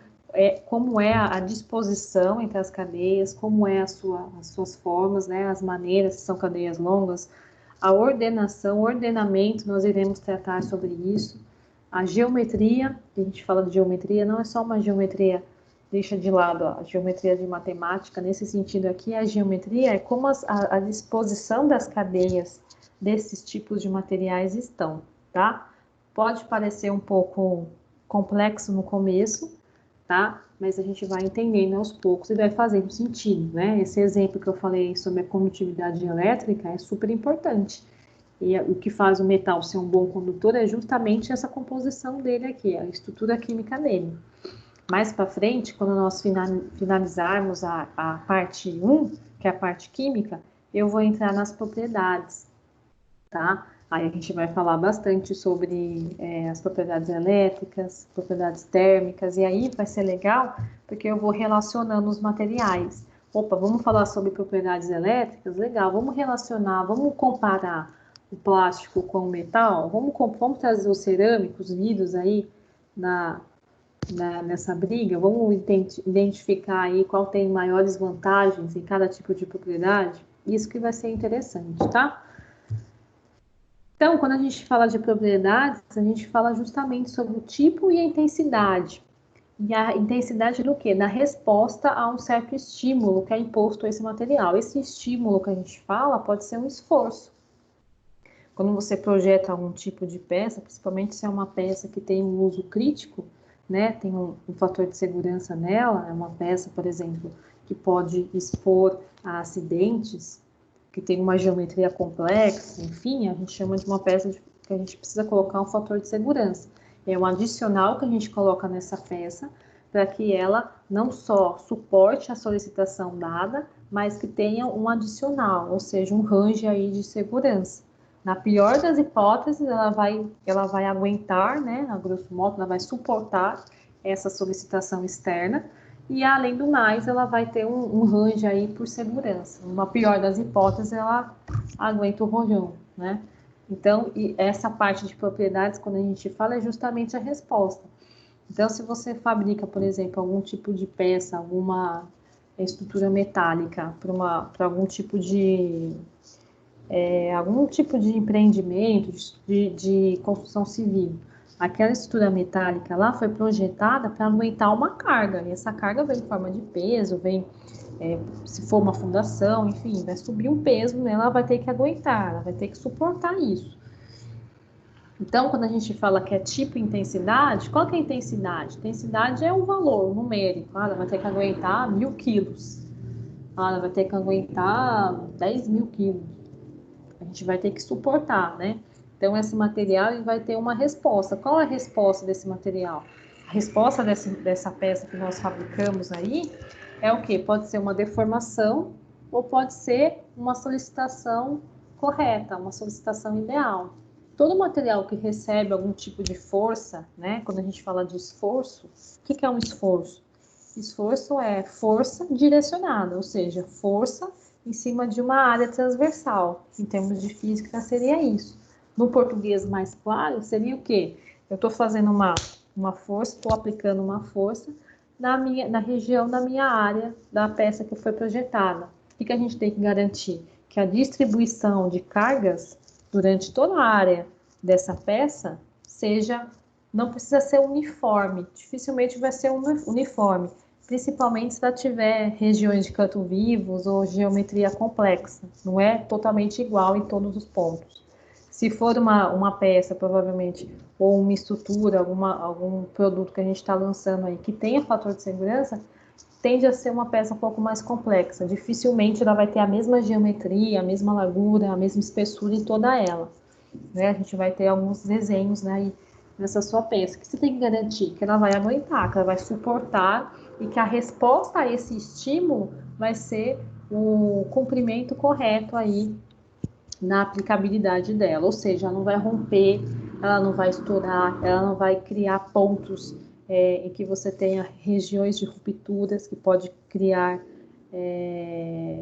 como é a disposição entre as cadeias, como é as suas formas, né, as maneiras, se são cadeias longas, a ordenação, ordenamento, nós iremos tratar sobre isso. A geometria, a gente fala de geometria, não é só uma geometria, deixa de lado a geometria de matemática, nesse sentido aqui, a geometria é como a disposição das cadeias desses tipos de materiais estão, tá? Pode parecer um pouco complexo no começo, tá? Mas a gente vai entendendo aos poucos e vai fazendo sentido, né? Esse exemplo que eu falei sobre a condutividade elétrica é super importante. E o que faz o metal ser um bom condutor é justamente essa composição dele aqui, a estrutura química dele. Mais para frente, quando nós finalizarmos a parte 1, que é a parte química, eu vou entrar nas propriedades, tá? Aí a gente vai falar bastante sobre as propriedades elétricas, propriedades térmicas, e aí vai ser legal, porque eu vou relacionando os materiais. Opa, vamos falar sobre propriedades elétricas? Legal, vamos relacionar, vamos comparar o plástico com o metal? Vamos trazer os cerâmicos, os vidros aí nessa briga? Vamos identificar aí qual tem maiores vantagens em cada tipo de propriedade? Isso que vai ser interessante, tá? Então, quando a gente fala de propriedades, a gente fala justamente sobre o tipo e a intensidade. E a intensidade do quê? Da resposta a um certo estímulo que é imposto a esse material. Esse estímulo que a gente fala pode ser um esforço. Quando você projeta algum tipo de peça, principalmente se é uma peça que tem um uso crítico, né, tem um fator de segurança nela, é uma peça, por exemplo, que pode expor a acidentes, que tem uma geometria complexa, enfim, a gente chama de uma peça que a gente precisa colocar um fator de segurança. É um adicional que a gente coloca nessa peça para que ela não só suporte a solicitação dada, mas que tenha um adicional, ou seja, um range aí de segurança. Na pior das hipóteses, ela vai aguentar, né, a grosso modo, ela vai suportar essa solicitação externa, e além do mais, ela vai ter um range aí por segurança. Numa pior das hipóteses, ela aguenta o rojão, né? Então, e essa parte de propriedades, quando a gente fala, é justamente a resposta. Então, se você fabrica, por exemplo, algum tipo de peça, alguma estrutura metálica para algum tipo de empreendimento, de construção civil, aquela estrutura metálica lá foi projetada para aguentar uma carga, e essa carga vem em forma de peso, se for uma fundação, enfim, vai subir um peso, né, ela vai ter que aguentar, ela vai ter que suportar isso. Então, quando a gente fala que é tipo e intensidade, qual que é a intensidade? Intensidade é um valor numérico, ela vai ter que aguentar 1000 quilos, ela vai ter que aguentar 10.000 quilos, a gente vai ter que suportar, né? Então, esse material ele vai ter uma resposta. Qual é a resposta desse material? A resposta dessa peça que nós fabricamos aí é o quê? Pode ser uma deformação ou pode ser uma solicitação correta, uma solicitação ideal. Todo material que recebe algum tipo de força, né? Quando a gente fala de esforço, o que é um esforço? Esforço é força direcionada, ou seja, força em cima de uma área transversal. Em termos de física, seria isso. No português mais claro, seria o quê? Eu estou fazendo uma força, estou aplicando uma força na região da minha área, da peça que foi projetada. O que a gente tem que garantir? Que a distribuição de cargas durante toda a área dessa peça não precisa ser uniforme, dificilmente vai ser uniforme, principalmente se ela tiver regiões de canto vivos ou geometria complexa, não é totalmente igual em todos os pontos. Se for uma peça, provavelmente, ou uma estrutura, algum produto que a gente está lançando aí que tenha fator de segurança, tende a ser uma peça um pouco mais complexa. Dificilmente ela vai ter a mesma geometria, a mesma largura, a mesma espessura em toda ela. Né? A gente vai ter alguns desenhos, né, nessa sua peça, que você tem que garantir que ela vai aguentar, que ela vai suportar e que a resposta a esse estímulo vai ser o comprimento correto aí na aplicabilidade dela, ou seja, ela não vai romper, ela não vai estourar, ela não vai criar pontos em que você tenha regiões de rupturas que pode criar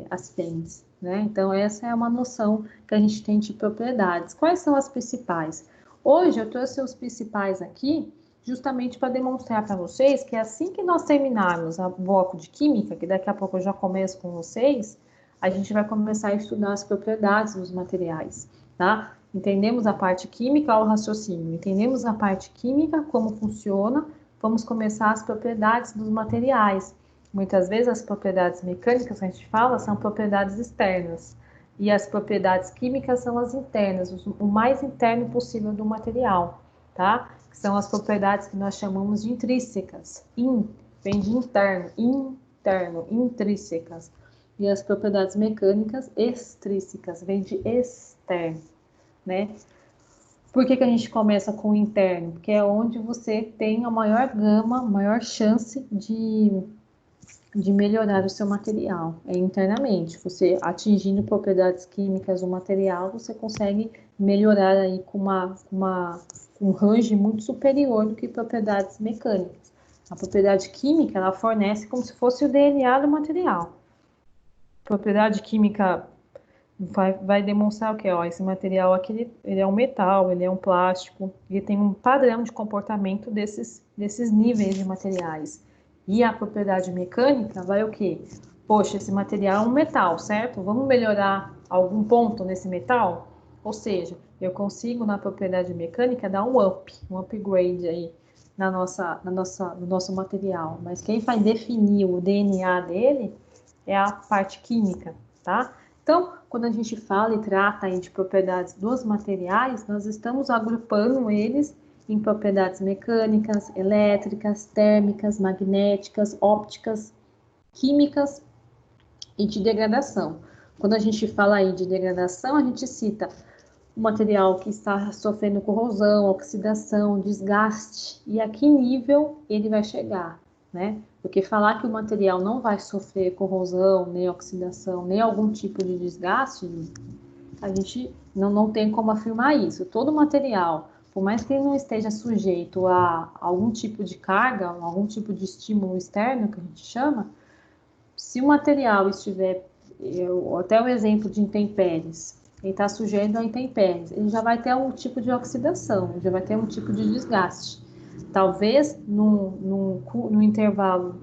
acidentes, né? Então essa é uma noção que a gente tem de propriedades. Quais são as principais? Hoje eu trouxe os principais aqui, justamente para demonstrar para vocês que assim que nós terminarmos o bloco de química, que daqui a pouco eu já começo com vocês, a gente vai começar a estudar as propriedades dos materiais, tá? Entendemos a parte química ao raciocínio, entendemos a parte química, como funciona, vamos começar as propriedades dos materiais. Muitas vezes as propriedades mecânicas que a gente fala são propriedades externas, e as propriedades químicas são as internas, o mais interno possível do material, tá? Que são as propriedades que nós chamamos de intrínsecas. Vem de interno, intrínsecas. E as propriedades mecânicas extrínsecas, vem de externo, né? Por que a gente começa com o interno? Porque é onde você tem a maior gama, maior chance de melhorar o seu material, é internamente. Você atingindo propriedades químicas do material, você consegue melhorar aí com um range muito superior do que propriedades mecânicas. A propriedade química, ela fornece como se fosse o DNA do material. Propriedade química vai demonstrar o que? Ó, esse material aqui, ele é um metal, ele é um plástico, ele tem um padrão de comportamento desses níveis de materiais. E a propriedade mecânica vai o quê? Poxa, esse material é um metal, certo? Vamos melhorar algum ponto nesse metal? Ou seja, eu consigo na propriedade mecânica dar um upgrade aí no nosso material. Mas quem vai definir o DNA dele é a parte química, tá? Então, quando a gente fala e trata aí de propriedades dos materiais, nós estamos agrupando eles em propriedades mecânicas, elétricas, térmicas, magnéticas, ópticas, químicas e de degradação. Quando a gente fala aí de degradação, a gente cita o material que está sofrendo corrosão, oxidação, desgaste, e a que nível ele vai chegar, né? Porque falar que o material não vai sofrer corrosão, nem oxidação, nem algum tipo de desgaste, a gente não tem como afirmar isso. Todo material, por mais que ele não esteja sujeito a algum tipo de carga, algum tipo de estímulo externo, que a gente chama, se o material estiver, até o exemplo de intempéries, ele está sujeito a intempéries, ele já vai ter um tipo de oxidação, já vai ter um tipo de desgaste. Talvez num intervalo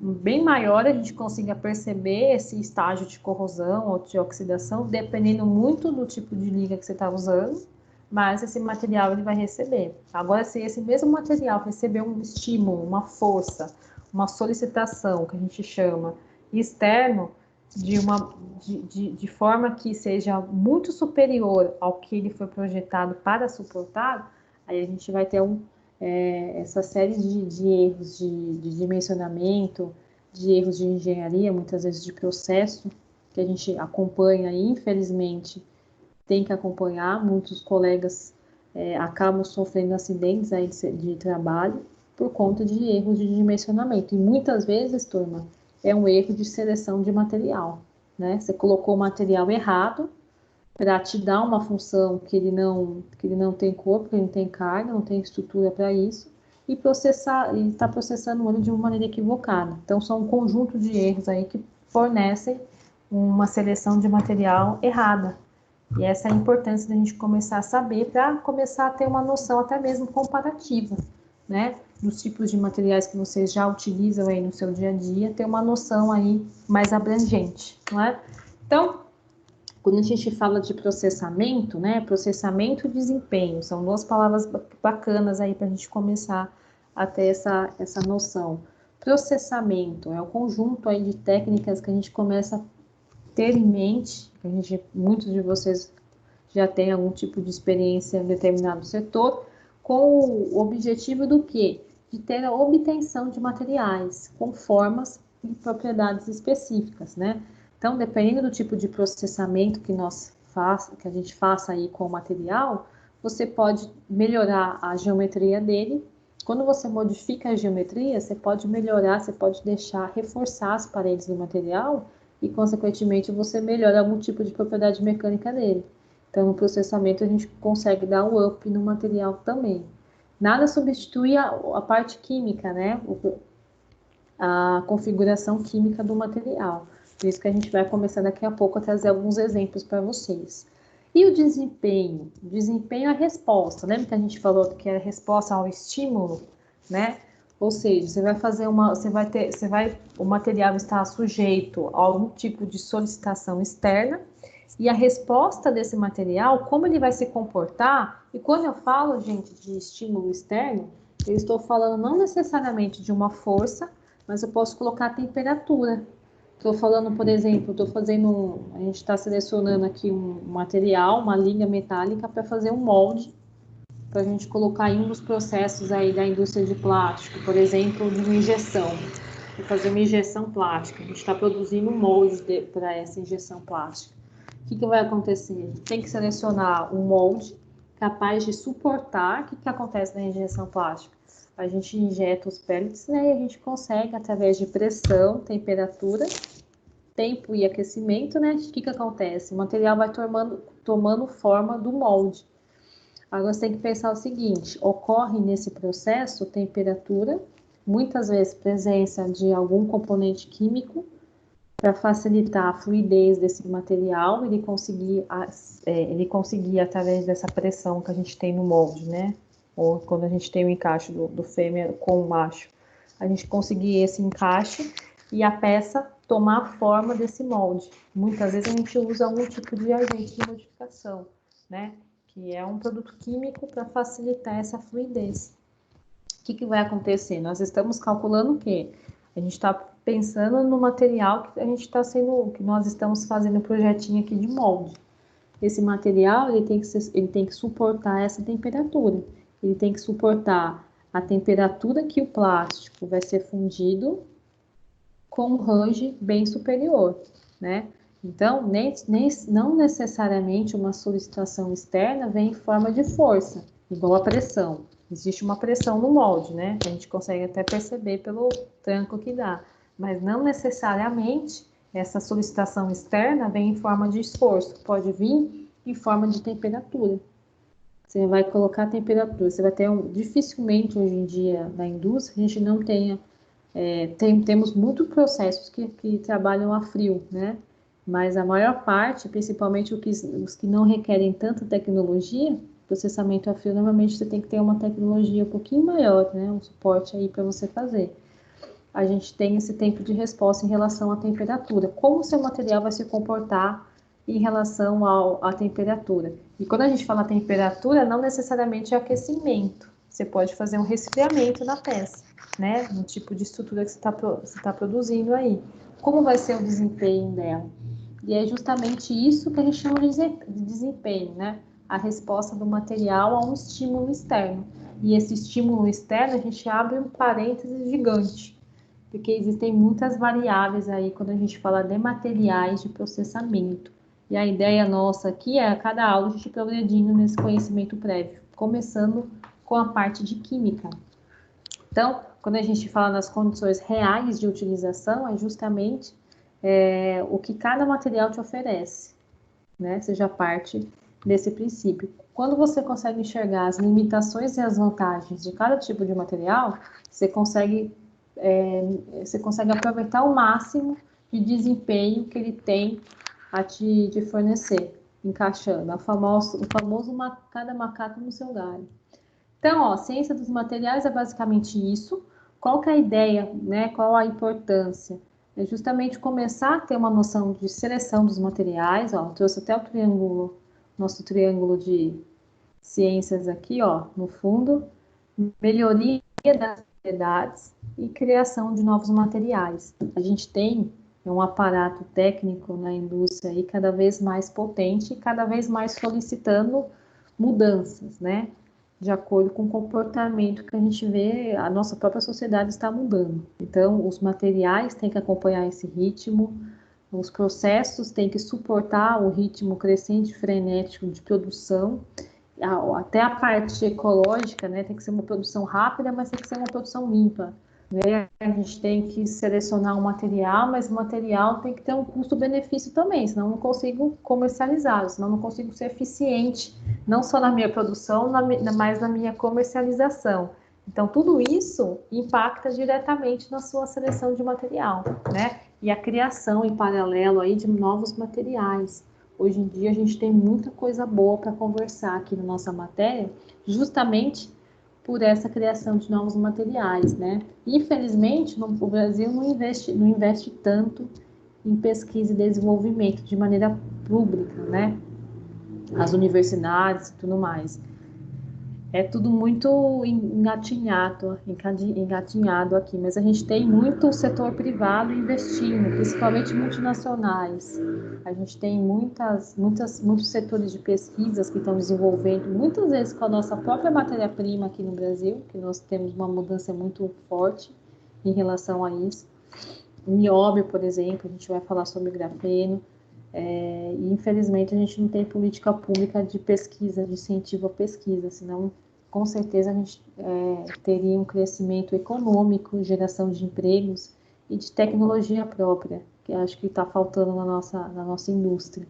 bem maior a gente consiga perceber esse estágio de corrosão ou de oxidação, dependendo muito do tipo de liga que você está usando, mas esse material ele vai receber. Agora, se esse mesmo material receber um estímulo, uma força, uma solicitação, que a gente chama externo, de forma que seja muito superior ao que ele foi projetado para suportar, aí a gente vai ter essa série de erros de dimensionamento, de erros de engenharia, muitas vezes de processo, que a gente acompanha e, infelizmente, tem que acompanhar. Muitos colegas acabam sofrendo acidentes aí de trabalho por conta de erros de dimensionamento. E muitas vezes, turma, é um erro de seleção de material, né? Você colocou o material errado para te dar uma função que ele não tem corpo, que ele não tem carga, não tem estrutura para isso, e está processando ele de uma maneira equivocada. Então, são um conjunto de erros aí que fornecem uma seleção de material errada. E essa é a importância da gente começar a saber para começar a ter uma noção até mesmo comparativa, né? Dos tipos de materiais que vocês já utilizam aí no seu dia a dia, ter uma noção aí mais abrangente, não é? Então, quando a gente fala de processamento, né? Processamento e desempenho, são duas palavras bacanas aí para a gente começar a ter essa noção. processamento, é o conjunto aí de técnicas que a gente começa a ter em mente, muitos de vocês já têm algum tipo de experiência em determinado setor, com o objetivo do quê? De ter a obtenção de materiais com formas e propriedades específicas, né? Então, dependendo do tipo de processamento que a gente faça aí com o material, você pode melhorar a geometria dele. Quando você modifica a geometria, você pode melhorar, você pode reforçar as paredes do material e, consequentemente, você melhora algum tipo de propriedade mecânica dele. Então, no processamento, a gente consegue dar um up no material também. Nada substitui a parte química, né? A configuração química do material. Por isso que a gente vai começar daqui a pouco a trazer alguns exemplos para vocês. E o desempenho? O desempenho é a resposta. Lembra que a gente falou que é a resposta ao estímulo, né? Ou seja, você vai fazer o material está sujeito a algum tipo de solicitação externa e a resposta desse material, como ele vai se comportar. E quando eu falo, gente, de estímulo externo, eu estou falando não necessariamente de uma força, mas eu posso colocar a temperatura. Estou falando, por exemplo, a gente está selecionando aqui um material, uma liga metálica para fazer um molde, para a gente colocar em um dos processos aí da indústria de plástico, por exemplo, de uma injeção. Vou fazer uma injeção plástica. A gente está produzindo um molde para essa injeção plástica. O que vai acontecer? Tem que selecionar um molde capaz de suportar. O que acontece na injeção plástica? A gente injeta os pellets, né, e a gente consegue, através de pressão, temperatura, tempo e aquecimento, né, o que acontece? O material vai tomando forma do molde. Agora você tem que pensar o seguinte: ocorre nesse processo temperatura, muitas vezes presença de algum componente químico, para facilitar a fluidez desse material, ele conseguir, através dessa pressão que a gente tem no molde, né? Ou quando a gente tem o encaixe do fêmea com o macho, a gente conseguir esse encaixe e a peça tomar a forma desse molde. Muitas vezes a gente usa algum tipo de agente de modificação, né? Que é um produto químico para facilitar essa fluidez. O que vai acontecer? Nós estamos calculando o quê? A gente está pensando no material que nós estamos fazendo um projetinho aqui de molde. Esse material ele tem que suportar essa temperatura. Ele tem que suportar a temperatura que o plástico vai ser fundido com um range bem superior, né? Então, não necessariamente uma solicitação externa vem em forma de força, igual a pressão. Existe uma pressão no molde, né? A gente consegue até perceber pelo tranco que dá. Mas não necessariamente essa solicitação externa vem em forma de esforço. Pode vir em forma de temperatura. Você vai colocar a temperatura. Você vai ter dificilmente hoje em dia na indústria a gente não tenha temos muitos processos que trabalham a frio, né? Mas a maior parte, principalmente os que não requerem tanta tecnologia, processamento a frio, normalmente você tem que ter uma tecnologia um pouquinho maior, né? Um suporte aí para você fazer. A gente tem esse tempo de resposta em relação à temperatura. Como o seu material vai se comportar em relação à temperatura? E quando a gente fala temperatura, não necessariamente é aquecimento. Você pode fazer um resfriamento na peça, né? No tipo de estrutura que você tá produzindo aí. Como vai ser o desempenho dela? E é justamente isso que a gente chama de desempenho, né? A resposta do material a um estímulo externo. E esse estímulo externo, a gente abre um parênteses gigante, porque existem muitas variáveis aí quando a gente fala de materiais de processamento. E a ideia nossa aqui é, a cada aula, a gente progredindo nesse conhecimento prévio, começando com a parte de química. Então, quando a gente fala nas condições reais de utilização, é justamente o que cada material te oferece, né? Seja parte desse princípio. Quando você consegue enxergar as limitações e as vantagens de cada tipo de material, você consegue aproveitar o máximo de desempenho que ele tem a te fornecer, encaixando o famoso cada macaco no seu galho. Então, ó, ciência dos materiais é basicamente isso. Qual que é a ideia, né? Qual a importância? É justamente começar a ter uma noção de seleção dos materiais, ó. Trouxe até nosso triângulo de ciências aqui, ó, no fundo. Melhoria das propriedades, e criação de novos materiais. A gente tem um aparato técnico na indústria aí cada vez mais potente e cada vez mais solicitando mudanças, né? De acordo com o comportamento que a gente vê, a nossa própria sociedade está mudando. Então, os materiais têm que acompanhar esse ritmo, os processos têm que suportar o ritmo crescente e frenético de produção, até a parte ecológica, né? Tem que ser uma produção rápida, mas tem que ser uma produção limpa. Né? A gente tem que selecionar um material, mas o material tem que ter um custo-benefício também, senão eu não consigo comercializar, senão eu não consigo ser eficiente, não só na minha produção, mas na minha comercialização. Então, tudo isso impacta diretamente na sua seleção de material, né? E a criação em paralelo aí de novos materiais. Hoje em dia a gente tem muita coisa boa para conversar aqui na nossa matéria, justamente por essa criação de novos materiais, né? Infelizmente, o Brasil não investe tanto em pesquisa e desenvolvimento de maneira pública, né? As universidades e tudo mais. É tudo muito engatinhado aqui, mas a gente tem muito setor privado investindo, principalmente multinacionais. A gente tem muitos setores de pesquisas que estão desenvolvendo, muitas vezes com a nossa própria matéria-prima aqui no Brasil, que nós temos uma mudança muito forte em relação a isso. Nióbio, por exemplo, a gente vai falar sobre grafeno. E infelizmente a gente não tem política pública de pesquisa, de incentivo à pesquisa, senão com certeza a gente teria um crescimento econômico, geração de empregos e de tecnologia própria, que acho que está faltando na nossa indústria.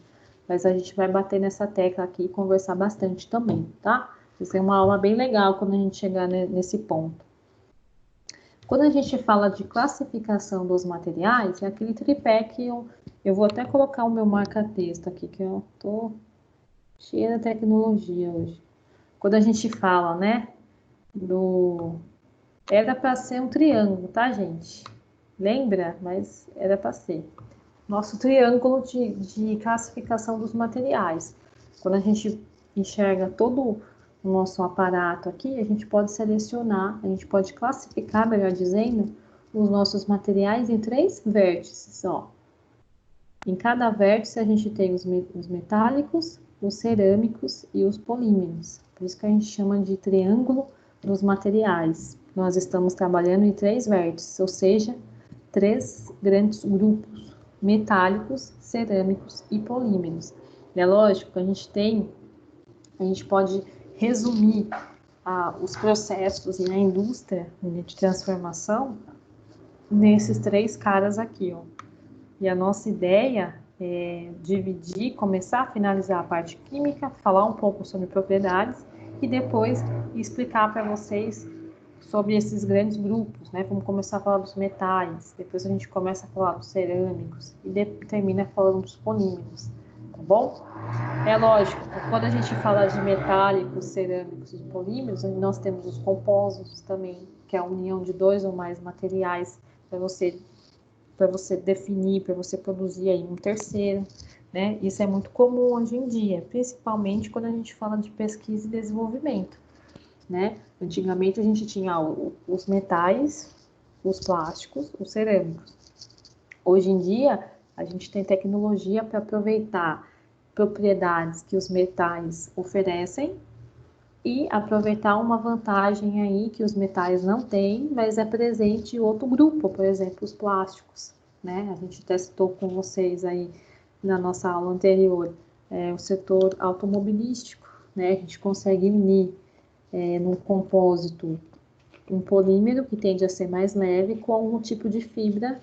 Mas a gente vai bater nessa tecla aqui e conversar bastante também, tá? Vai ser uma aula bem legal quando a gente chegar nesse ponto. Quando a gente fala de classificação dos materiais, é aquele tripé que eu vou até colocar o meu marca-texto aqui, que eu tô cheia de tecnologia hoje. Quando a gente fala, né, era para ser um triângulo, tá, gente? Lembra? Mas era para ser. Nosso triângulo de classificação dos materiais. Quando a gente enxerga todo o nosso aparato aqui, a gente pode selecionar, a gente pode classificar, melhor dizendo, os nossos materiais em 3 vértices, ó. Em cada vértice a gente tem os metálicos, os cerâmicos e os polímeros. Por isso que a gente chama de triângulo dos materiais. Nós estamos trabalhando em 3 vértices, ou seja, 3 grandes grupos: metálicos, cerâmicos e polímeros. É lógico que a gente pode resumir os processos na indústria de transformação nesses 3 caras aqui, ó. E a nossa ideia é dividir, começar a finalizar a parte química, falar um pouco sobre propriedades e depois explicar para vocês sobre esses grandes grupos, né? Vamos começar a falar dos metais, depois a gente começa a falar dos cerâmicos e termina falando dos polímeros, tá bom? É lógico, quando a gente fala de metálicos, cerâmicos e polímeros, nós temos os compósitos também, que é a união de 2 ou mais materiais para você definir, para você produzir aí um terceiro, né? Isso é muito comum hoje em dia, principalmente quando a gente fala de pesquisa e desenvolvimento, né? Antigamente a gente tinha os metais, os plásticos, os cerâmicos. Hoje em dia a gente tem tecnologia para aproveitar propriedades que os metais oferecem e aproveitar uma vantagem aí que os metais não têm, mas é presente em outro grupo, por exemplo, os plásticos, né? A gente testou com vocês aí na nossa aula anterior o setor automobilístico, né? A gente consegue unir num compósito um polímero que tende a ser mais leve com algum tipo de fibra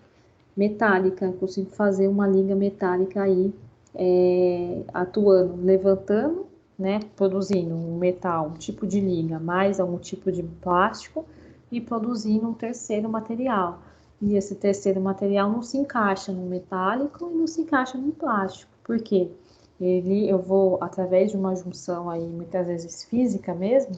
metálica. Eu consigo fazer uma liga metálica aí atuando, levantando, né, produzindo um metal, um tipo de liga, mais algum tipo de plástico e produzindo um terceiro material. E esse terceiro material não se encaixa no metálico e não se encaixa no plástico. Por quê? Eu vou, através de uma junção aí, muitas vezes física mesmo,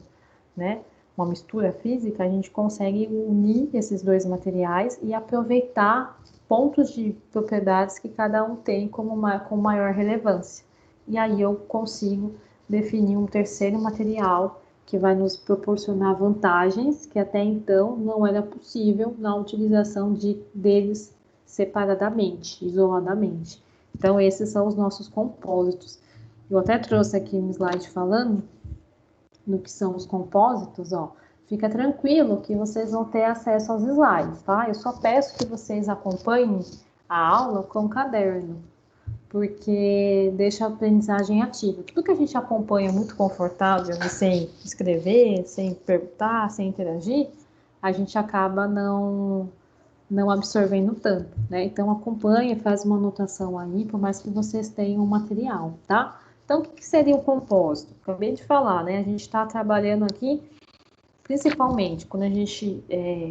né, uma mistura física, a gente consegue unir esses 2 materiais e aproveitar pontos de propriedades que cada um tem com maior relevância. E aí eu consigo definir um terceiro material que vai nos proporcionar vantagens que até então não era possível na utilização deles separadamente, isoladamente. Então, esses são os nossos compósitos. Eu até trouxe aqui um slide falando no que são os compósitos, ó. Fica tranquilo que vocês vão ter acesso aos slides, tá? Eu só peço que vocês acompanhem a aula com caderno, porque deixa a aprendizagem ativa. Tudo que a gente acompanha muito confortável, sem escrever, sem perguntar, sem interagir, a gente acaba não absorvendo tanto, né? Então acompanha, faz uma anotação aí, por mais que vocês tenham o material, tá? Então, o que seria o compósito? Acabei de falar, né? A gente está trabalhando aqui, principalmente, quando a gente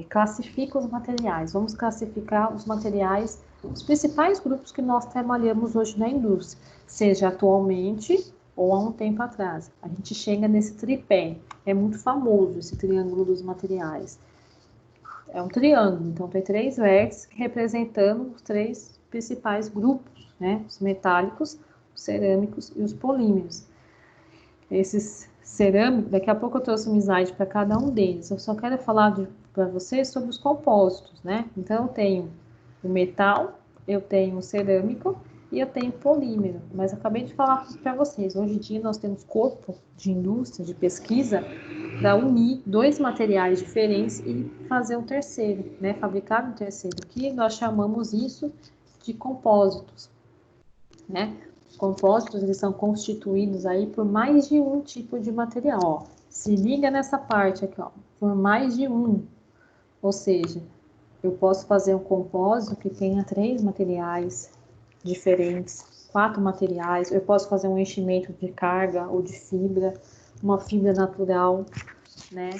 classifica os materiais. Vamos classificar os materiais, os principais grupos que nós trabalhamos hoje na indústria, seja atualmente ou há um tempo atrás. A gente chega nesse tripé. É muito famoso esse triângulo dos materiais. É um triângulo, então tem 3 vértices representando os 3 principais grupos, né? Os metálicos, os cerâmicos e os polímeros. Esses cerâmicos, daqui a pouco eu trouxe um slide para cada um deles. Eu só quero falar para vocês sobre os compósitos, né? Então eu tenho o metal, eu tenho o cerâmico e eu tenho polímero. Mas eu acabei de falar para vocês, hoje em dia nós temos corpo de indústria, de pesquisa, para unir 2 materiais diferentes e fazer um terceiro, né? Fabricar um terceiro, que nós chamamos isso de compósitos, né? Os compósitos, eles são constituídos aí por mais de um tipo de material, ó. Se liga nessa parte aqui, ó, por mais de um. Ou seja, eu posso fazer um compósito que tenha 3 materiais diferentes, 4 materiais. Eu posso fazer um enchimento de carga ou de fibra, uma fibra natural, né?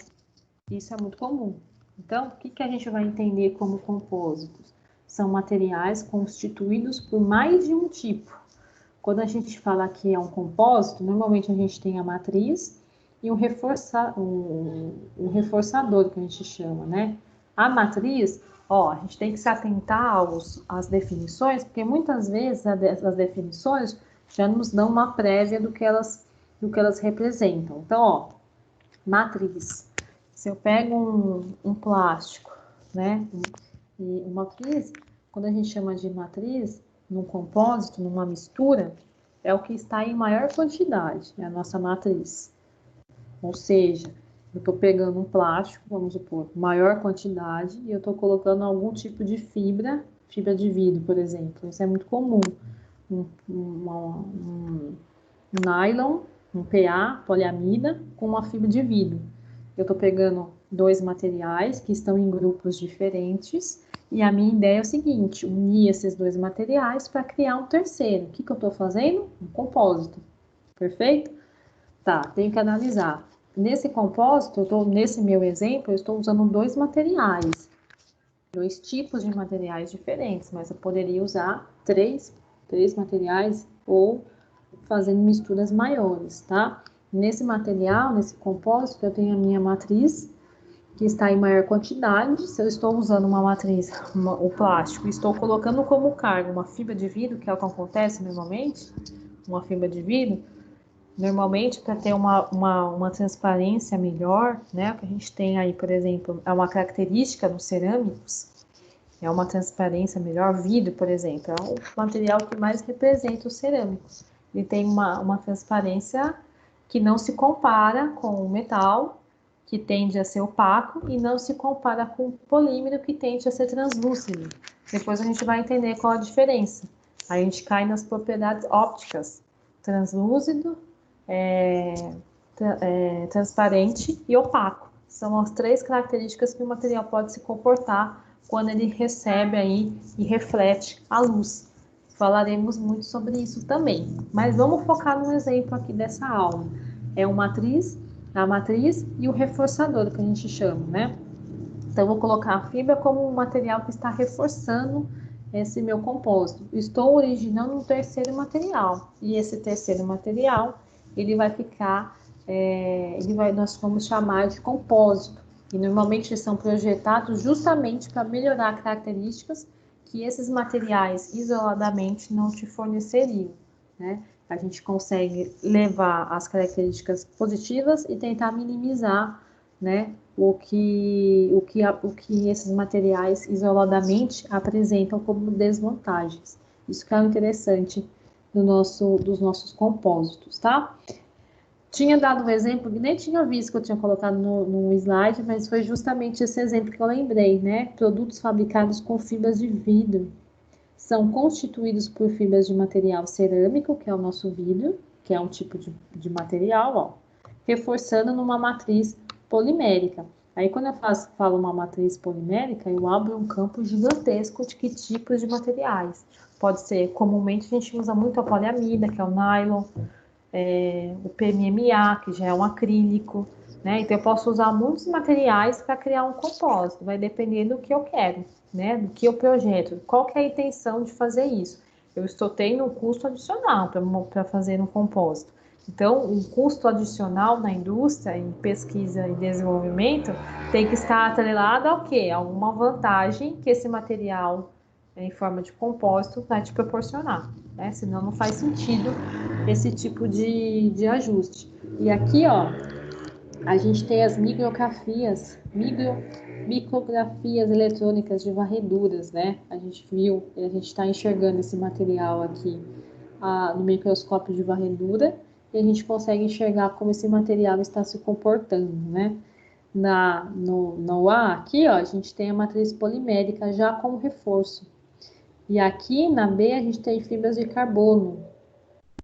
Isso é muito comum. Então, o que a gente vai entender como compósitos? São materiais constituídos por mais de um tipo. Quando a gente fala que é um compósito, normalmente a gente tem a matriz e um reforçador, que a gente chama, né? A matriz, ó, a gente tem que se atentar às definições, porque muitas vezes as definições já nos dão uma prévia do que elas representam. Então, ó, matriz. Se eu pego um plástico, né? E uma matriz, quando a gente chama de matriz, num compósito, numa mistura, é o que está em maior quantidade, é a nossa matriz. Ou seja, eu estou pegando um plástico, vamos supor, maior quantidade, e eu estou colocando algum tipo de fibra de vidro, por exemplo. Isso é muito comum. Um nylon, um PA, poliamida, com uma fibra de vidro. Eu estou pegando 2 materiais que estão em grupos diferentes, e a minha ideia é o seguinte, unir esses 2 materiais para criar um terceiro. O que eu estou fazendo? Um compósito. Perfeito? Tá, tenho que analisar. Nesse compósito, nesse meu exemplo, eu estou usando 2 materiais. 2 tipos de materiais diferentes, mas eu poderia usar 3 materiais ou fazendo misturas maiores, tá? Nesse material, nesse compósito, eu tenho a minha matriz, que está em maior quantidade. Se eu estou usando uma matriz, o plástico, estou colocando como carga uma fibra de vidro, que é o que acontece normalmente, uma fibra de vidro, normalmente para ter uma transparência melhor, né? O que a gente tem aí, por exemplo, é uma característica dos cerâmicos, é uma transparência melhor. Vidro, por exemplo, é o material que mais representa os cerâmicos. Ele tem uma transparência que não se compara com o metal, que tende a ser opaco, e não se compara com o polímero, que tende a ser translúcido. Depois a gente vai entender qual a diferença. Aí a gente cai nas propriedades ópticas: translúcido, transparente e opaco. São as 3 características que o material pode se comportar quando ele recebe aí e reflete a luz. Falaremos muito sobre isso também, mas vamos focar no exemplo aqui dessa aula. É a matriz e o reforçador, que a gente chama, né? Então, eu vou colocar a fibra como um material que está reforçando esse meu compósito. Estou originando um terceiro material, e esse terceiro material, ele vai ficar, nós vamos chamar de compósito, e normalmente eles são projetados justamente para melhorar características que esses materiais isoladamente não te forneceriam, né? A gente consegue levar as características positivas e tentar minimizar, né, o que esses materiais isoladamente apresentam como desvantagens. Isso que é o interessante dos nossos compósitos, tá? Tinha dado um exemplo que nem tinha visto que eu tinha colocado no slide, mas foi justamente esse exemplo que eu lembrei, né? Produtos fabricados com fibras de vidro são constituídos por fibras de material cerâmico, que é o nosso vidro, que é um tipo de material, ó, reforçando numa matriz polimérica. Aí, quando eu falo uma matriz polimérica, eu abro um campo gigantesco de que tipos de materiais. Pode ser, comumente a gente usa muito a poliamida, que é o nylon, o PMMA, que já é um acrílico, né? Então, eu posso usar muitos materiais para criar um compósito, vai depender do que eu quero, né? Do que eu projeto, qual que é a intenção de fazer isso. Eu estou tendo um custo adicional para fazer um compósito. Então, um custo adicional na indústria, em pesquisa e desenvolvimento, tem que estar atrelado ao quê? A alguma vantagem que esse material, em forma de compósito, vai te proporcionar, né? Senão não faz sentido esse tipo de ajuste. E aqui, ó, a gente tem as micrografias eletrônicas de varreduras, né? A gente viu, a gente está enxergando esse material aqui no microscópio de varredura e a gente consegue enxergar como esse material está se comportando, né? No A, aqui, ó, a gente tem a matriz polimérica já como reforço. E aqui na B, a gente tem fibras de carbono.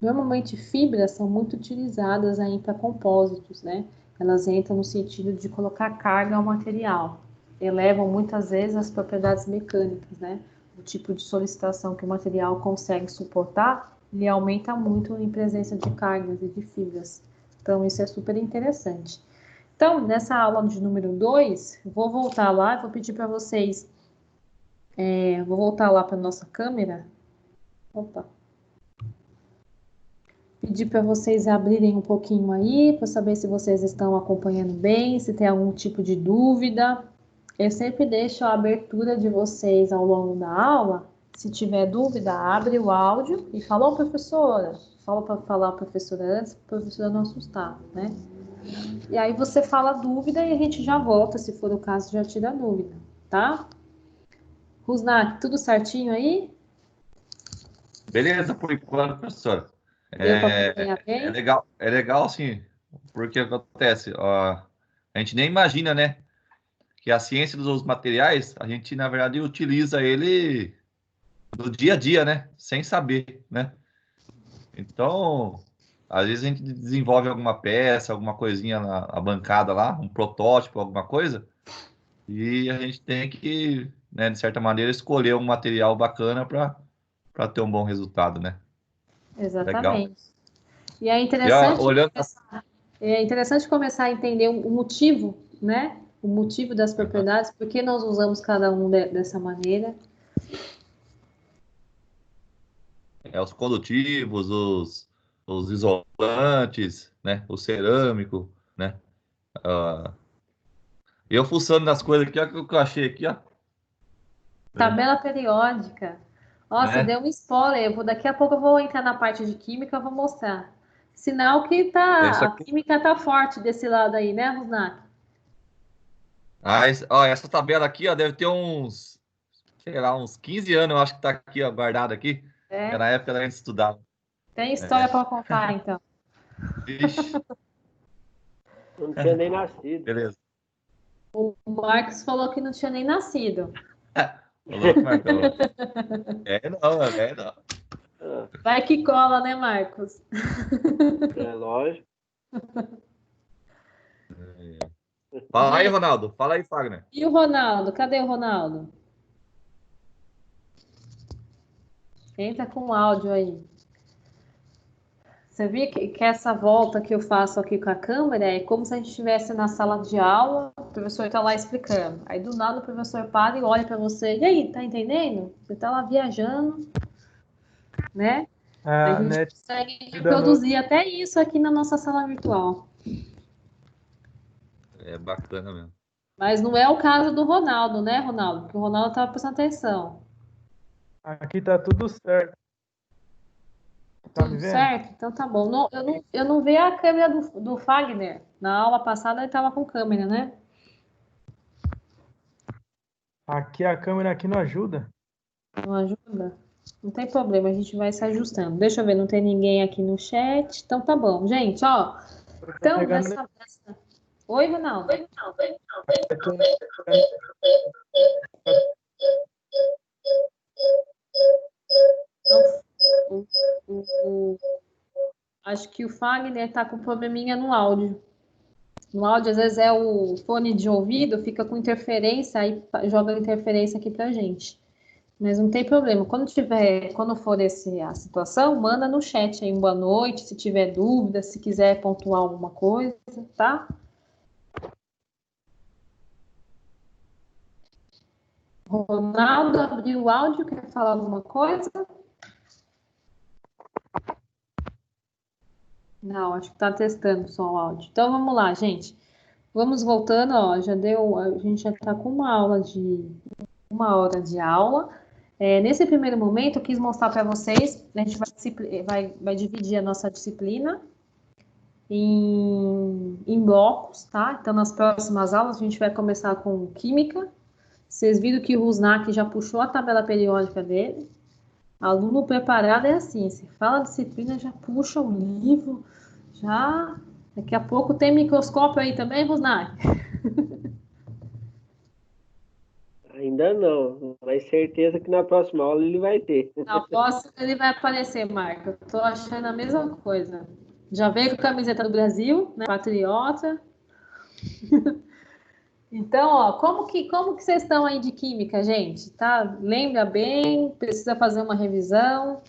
Normalmente, fibras são muito utilizadas aí para compósitos, né? Elas entram no sentido de colocar carga ao material. Elevam muitas vezes as propriedades mecânicas, né? O tipo de solicitação que o material consegue suportar, ele aumenta muito em presença de cargas e de fibras. Então, isso é super interessante. Então, nessa aula de número 2, vou voltar lá, vou pedir para vocês, vou voltar lá para a nossa câmera. Opa. Pedir para vocês abrirem um pouquinho aí, para saber se vocês estão acompanhando bem, se tem algum tipo de dúvida. Eu sempre deixo a abertura de vocês ao longo da aula. Se tiver dúvida, abre o áudio e fala, ô professora. Fala para falar a professora antes, para a professora não assustar, né? E aí você fala a dúvida e a gente já volta, se for o caso, já tira a dúvida, tá? Rusnak, tudo certinho aí? Beleza, por enquanto, professor. Deu para acompanhar bem? É legal, assim, porque acontece, ó, a gente nem imagina, né, que a ciência dos materiais, a gente, na verdade, utiliza ele no dia a dia, né, sem saber, né. Então, às vezes a gente desenvolve alguma peça, alguma coisinha na bancada lá, um protótipo, alguma coisa, e a gente tem que, né, de certa maneira, escolher um material bacana para ter um bom resultado, né. Legal. Exatamente. E é E ó, interessante olhando. começar a entender o motivo, né? O motivo das propriedades, por que nós usamos cada um dessa maneira. Os condutivos, os isolantes, né? O cerâmico, né? Ah, eu fuçando nas coisas aqui, olha o que eu achei aqui, ó. Tabela periódica. Nossa, Né? deu um spoiler. Daqui a pouco eu vou entrar na parte de química, eu vou mostrar. Sinal que É isso a aqui. química tá forte desse lado aí, né, Rusnak? Ah, ó, essa tabela aqui, ó, deve ter uns, sei lá, uns 15 anos, eu acho que tá aqui, ó, guardada aqui. É, Era na época da gente estudava. tem história É. para contar, então. Vixe, Eu não tinha nem nascido. beleza. O Marcos falou que não tinha nem nascido. Ô, louco, Marcão. Não. Ah, Vai que cola, né, Marcos? é lógico. Fala aí, Gente, Ronaldo. Fala aí, Fagner. e o Ronaldo? Cadê o Ronaldo? Entra com o áudio aí. Você viu que essa volta que eu faço aqui com a câmera é como se a gente estivesse na sala de aula, o professor está lá explicando. Aí do nada o professor para e olha para você. E aí, tá entendendo? Você está lá viajando, né? A A gente net consegue dando. reproduzir até isso aqui na nossa sala virtual. É bacana mesmo. Mas não é o caso do Ronaldo, né, Ronaldo? Porque o Ronaldo estava prestando atenção. Aqui tá tudo certo. Tá me Tudo vendo? certo? Então tá bom. Eu não vi a câmera do Fagner. Na aula passada ele estava com câmera, né? Aqui a câmera aqui não ajuda. Não ajuda? Não tem problema, a gente vai se ajustando. Deixa eu ver, não tem ninguém aqui no chat. Então tá bom. Gente, ó. Tá Então, pegando. Oi, Ronaldo. O- Acho que o Fagner tá com probleminha no áudio. No áudio, às vezes, é o fone de ouvido, fica com interferência, aí joga interferência aqui pra gente. Mas não tem problema. Quando for a situação, manda no chat aí, boa noite, se tiver dúvida, se quiser pontuar alguma coisa, tá? Ronaldo abriu o áudio, quer falar alguma coisa? Não, acho que tá testando só o áudio. Então vamos lá, gente. Vamos voltando, ó, a gente já tá com uma hora de aula. Nesse primeiro momento, eu quis mostrar para vocês, a gente vai dividir a nossa disciplina em blocos, tá? Então, nas próximas aulas, a gente vai começar com Química. Vocês viram que o Rusnak já puxou a tabela periódica dele. Aluno preparado é assim, se fala disciplina, já puxa o livro, já... Daqui a pouco tem microscópio aí também, Rusnak? Ainda não, mas certeza que na próxima aula ele vai ter. Aposto que ele vai aparecer, Marco. Eu tô achando a mesma coisa. Já veio com a camiseta do Brasil, né? Patriota. Então, ó, como que vocês estão aí de química, gente? Tá? Lembra bem? Precisa fazer uma revisão?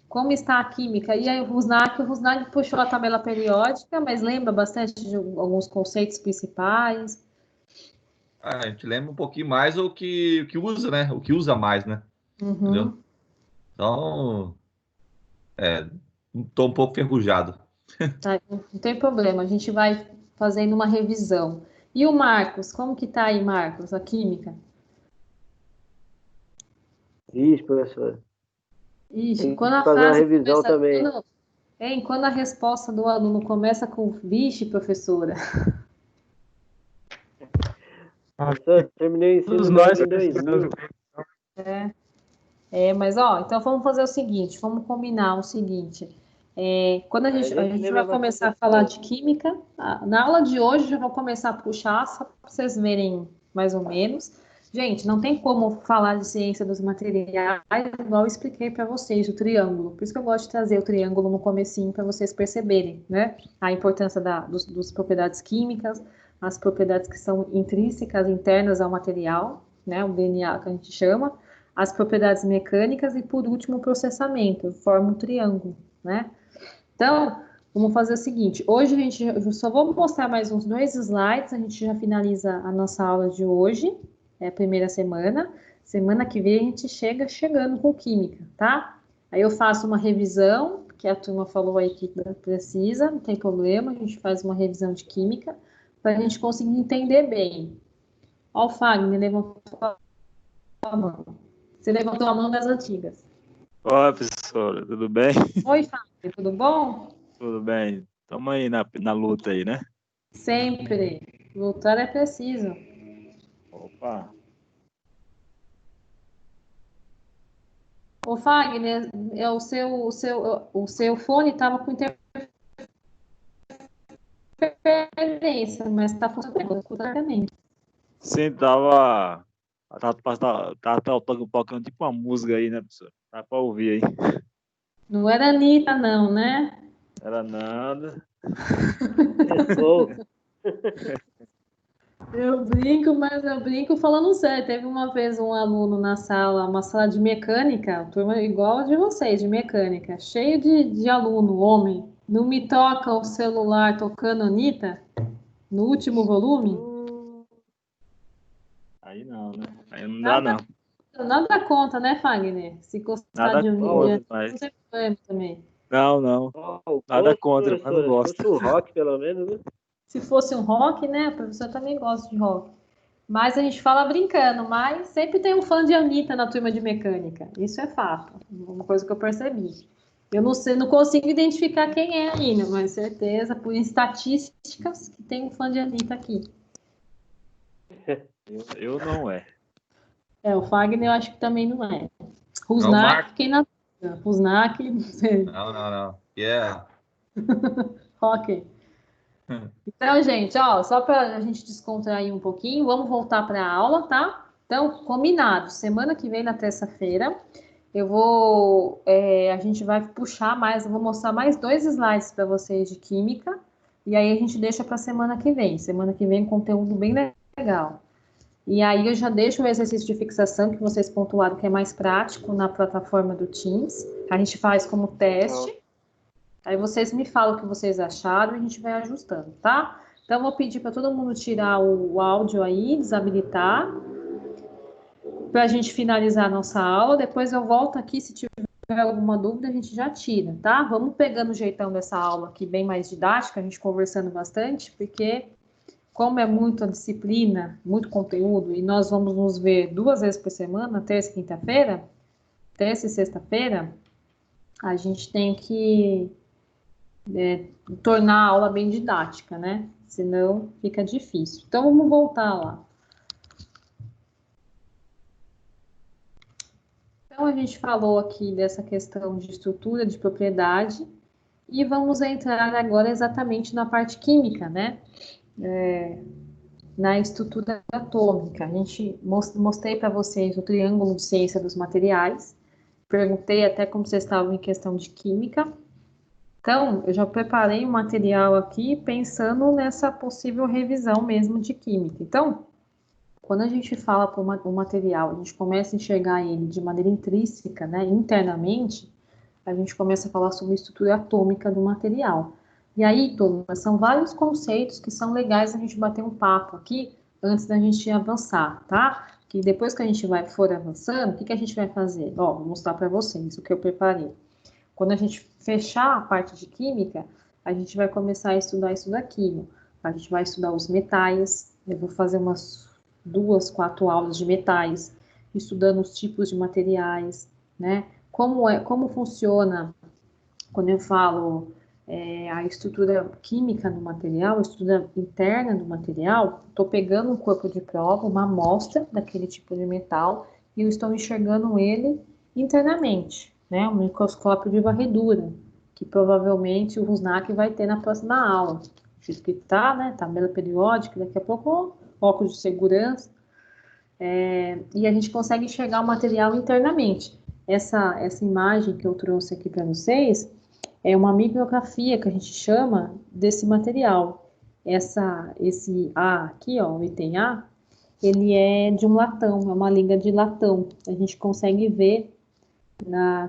Como está a química? E aí o Rusnak puxou a tabela periódica, mas lembra bastante de alguns conceitos principais. A gente lembra um pouquinho mais o que usa, né? O que usa mais, né? Entendeu? Uhum. Então, tô um pouco ferrujado. Tá, não tem problema, a gente vai fazendo uma revisão. E o Marcos, como que tá aí, Marcos, a química? Isso, professor. Ixi, Tem quando que a fazer uma frase revisão começa, também. quando a resposta do aluno começa com vixe, professora. Professor, terminei o Todos ensino nós médio em precisamos. 2000. Mas ó, então vamos fazer o seguinte, vamos combinar o seguinte. Quando a gente vai lembra começar a bastante falar coisa. de química, na aula de hoje eu já vou começar a puxar, só para vocês verem mais ou menos. Gente, não tem como falar de ciência dos materiais, igual eu expliquei para vocês, o triângulo. Por isso que eu gosto de trazer o triângulo no comecinho para vocês perceberem, né? A importância dos propriedades químicas, as propriedades que são intrínsecas, internas ao material, né? O DNA que a gente chama, as propriedades mecânicas e, por último, o processamento, forma um triângulo, né? Então, vamos fazer o seguinte, hoje eu só vou mostrar mais uns 2 slides, a gente já finaliza a nossa aula de hoje, é a primeira semana. Semana que vem a gente chegando com química, tá? Aí eu faço uma revisão, que a turma falou aí que precisa, não tem problema, a gente faz uma revisão de química, para a gente conseguir entender bem. Ó, o Fagner levantou a mão. Você levantou a mão das antigas. Olá, professora, tudo bem? Oi, Fábio, tudo bom? Tudo bem. Estamos aí na luta aí, né? Sempre. Lutar é preciso. Opa, Ô, Fagner, o seu fone estava com interferência, mas está funcionando corretamente. sim, tava tocando tipo uma música aí, né, professor? Dá para ouvir aí. Não era Anitta, não, né? Era nada. Ou, Eu brinco, mas eu brinco falando sério. Teve uma vez um aluno na sala, uma sala de mecânica, turma igual a de vocês, de mecânica, cheio de aluno, homem. Não me toca o celular tocando Anitta no último volume? Aí não, né? Aí não dá, Nada, não. nada contra, né, Fagner? Se gostar Nada de contra, Anitta, mas... não tem problema também. Não, não. o Nada gosto, contra, mas não professora, se gosto. fosse um rock, pelo menos, né? Se fosse um rock, né? O professor também gosta de rock. Mas a gente fala brincando, mas sempre tem um fã de Anitta na turma de mecânica. Isso é fato. Uma coisa que eu percebi. Eu não sei, não consigo identificar quem é ainda, mas certeza, por estatísticas, que tem um fã de Anitta aqui. Eu não é. O Fagner eu acho que também não é. Não, Rusnak, Marco. quem na... Rusnak, não sei. Não. Yeah. Ok. Então, gente, ó, só para a gente descontrair um pouquinho, vamos voltar para a aula, tá? Então, combinado. Semana que vem, na terça-feira, a gente vai puxar mais, eu vou mostrar mais 2 slides para vocês de química, e aí a gente deixa para semana que vem. Semana que vem, conteúdo bem legal. E aí eu já deixo o exercício de fixação que vocês pontuaram que é mais prático na plataforma do Teams. A gente faz como teste. Aí vocês me falam o que vocês acharam e a gente vai ajustando, tá? Então, eu vou pedir para todo mundo tirar o áudio aí, desabilitar, para a gente finalizar a nossa aula. Depois eu volto aqui, se tiver alguma dúvida, a gente já tira, tá? Vamos pegando o jeitão dessa aula aqui, bem mais didática, a gente conversando bastante, porque como é muita disciplina, muito conteúdo, e nós vamos nos ver 2 vezes por semana, terça e quinta-feira, terça e sexta-feira, a gente tem que tornar a aula bem didática, né? Senão fica difícil. Então, vamos voltar lá. Então, a gente falou aqui dessa questão de estrutura, de propriedade, e vamos entrar agora exatamente na parte química, né? Na estrutura atômica. A gente mostrei para vocês o triângulo de ciência dos materiais, perguntei até como vocês estavam em questão de química. Então, eu já preparei um material aqui pensando nessa possível revisão mesmo de química. Então, quando a gente fala para o material, a gente começa a enxergar ele de maneira intrínseca, né, internamente, a gente começa a falar sobre a estrutura atômica do material. E aí, turma, são vários conceitos que são legais a gente bater um papo aqui antes da gente avançar, tá? Que depois que a gente for avançando, o que a gente vai fazer? Ó, vou mostrar para vocês o que eu preparei. Quando a gente fechar a parte de química, a gente vai começar a estudar isso daqui. A gente vai estudar os metais, eu vou fazer umas 2, 4 aulas de metais, estudando os tipos de materiais, né? Como funciona, quando eu falo a estrutura química do material, a estrutura interna do material, estou pegando um corpo de prova, uma amostra daquele tipo de metal, e eu estou enxergando ele internamente, né? Um microscópio de varredura, que provavelmente o Rusnak vai ter na próxima aula. Visto que tá, né? Tabela periódica, daqui a pouco óculos de segurança, e a gente consegue enxergar o material internamente. Essa imagem que eu trouxe aqui para vocês é uma micrografia que a gente chama desse material. Esse A aqui, ó, o item A, ele é de um latão, é uma liga de latão. A gente consegue ver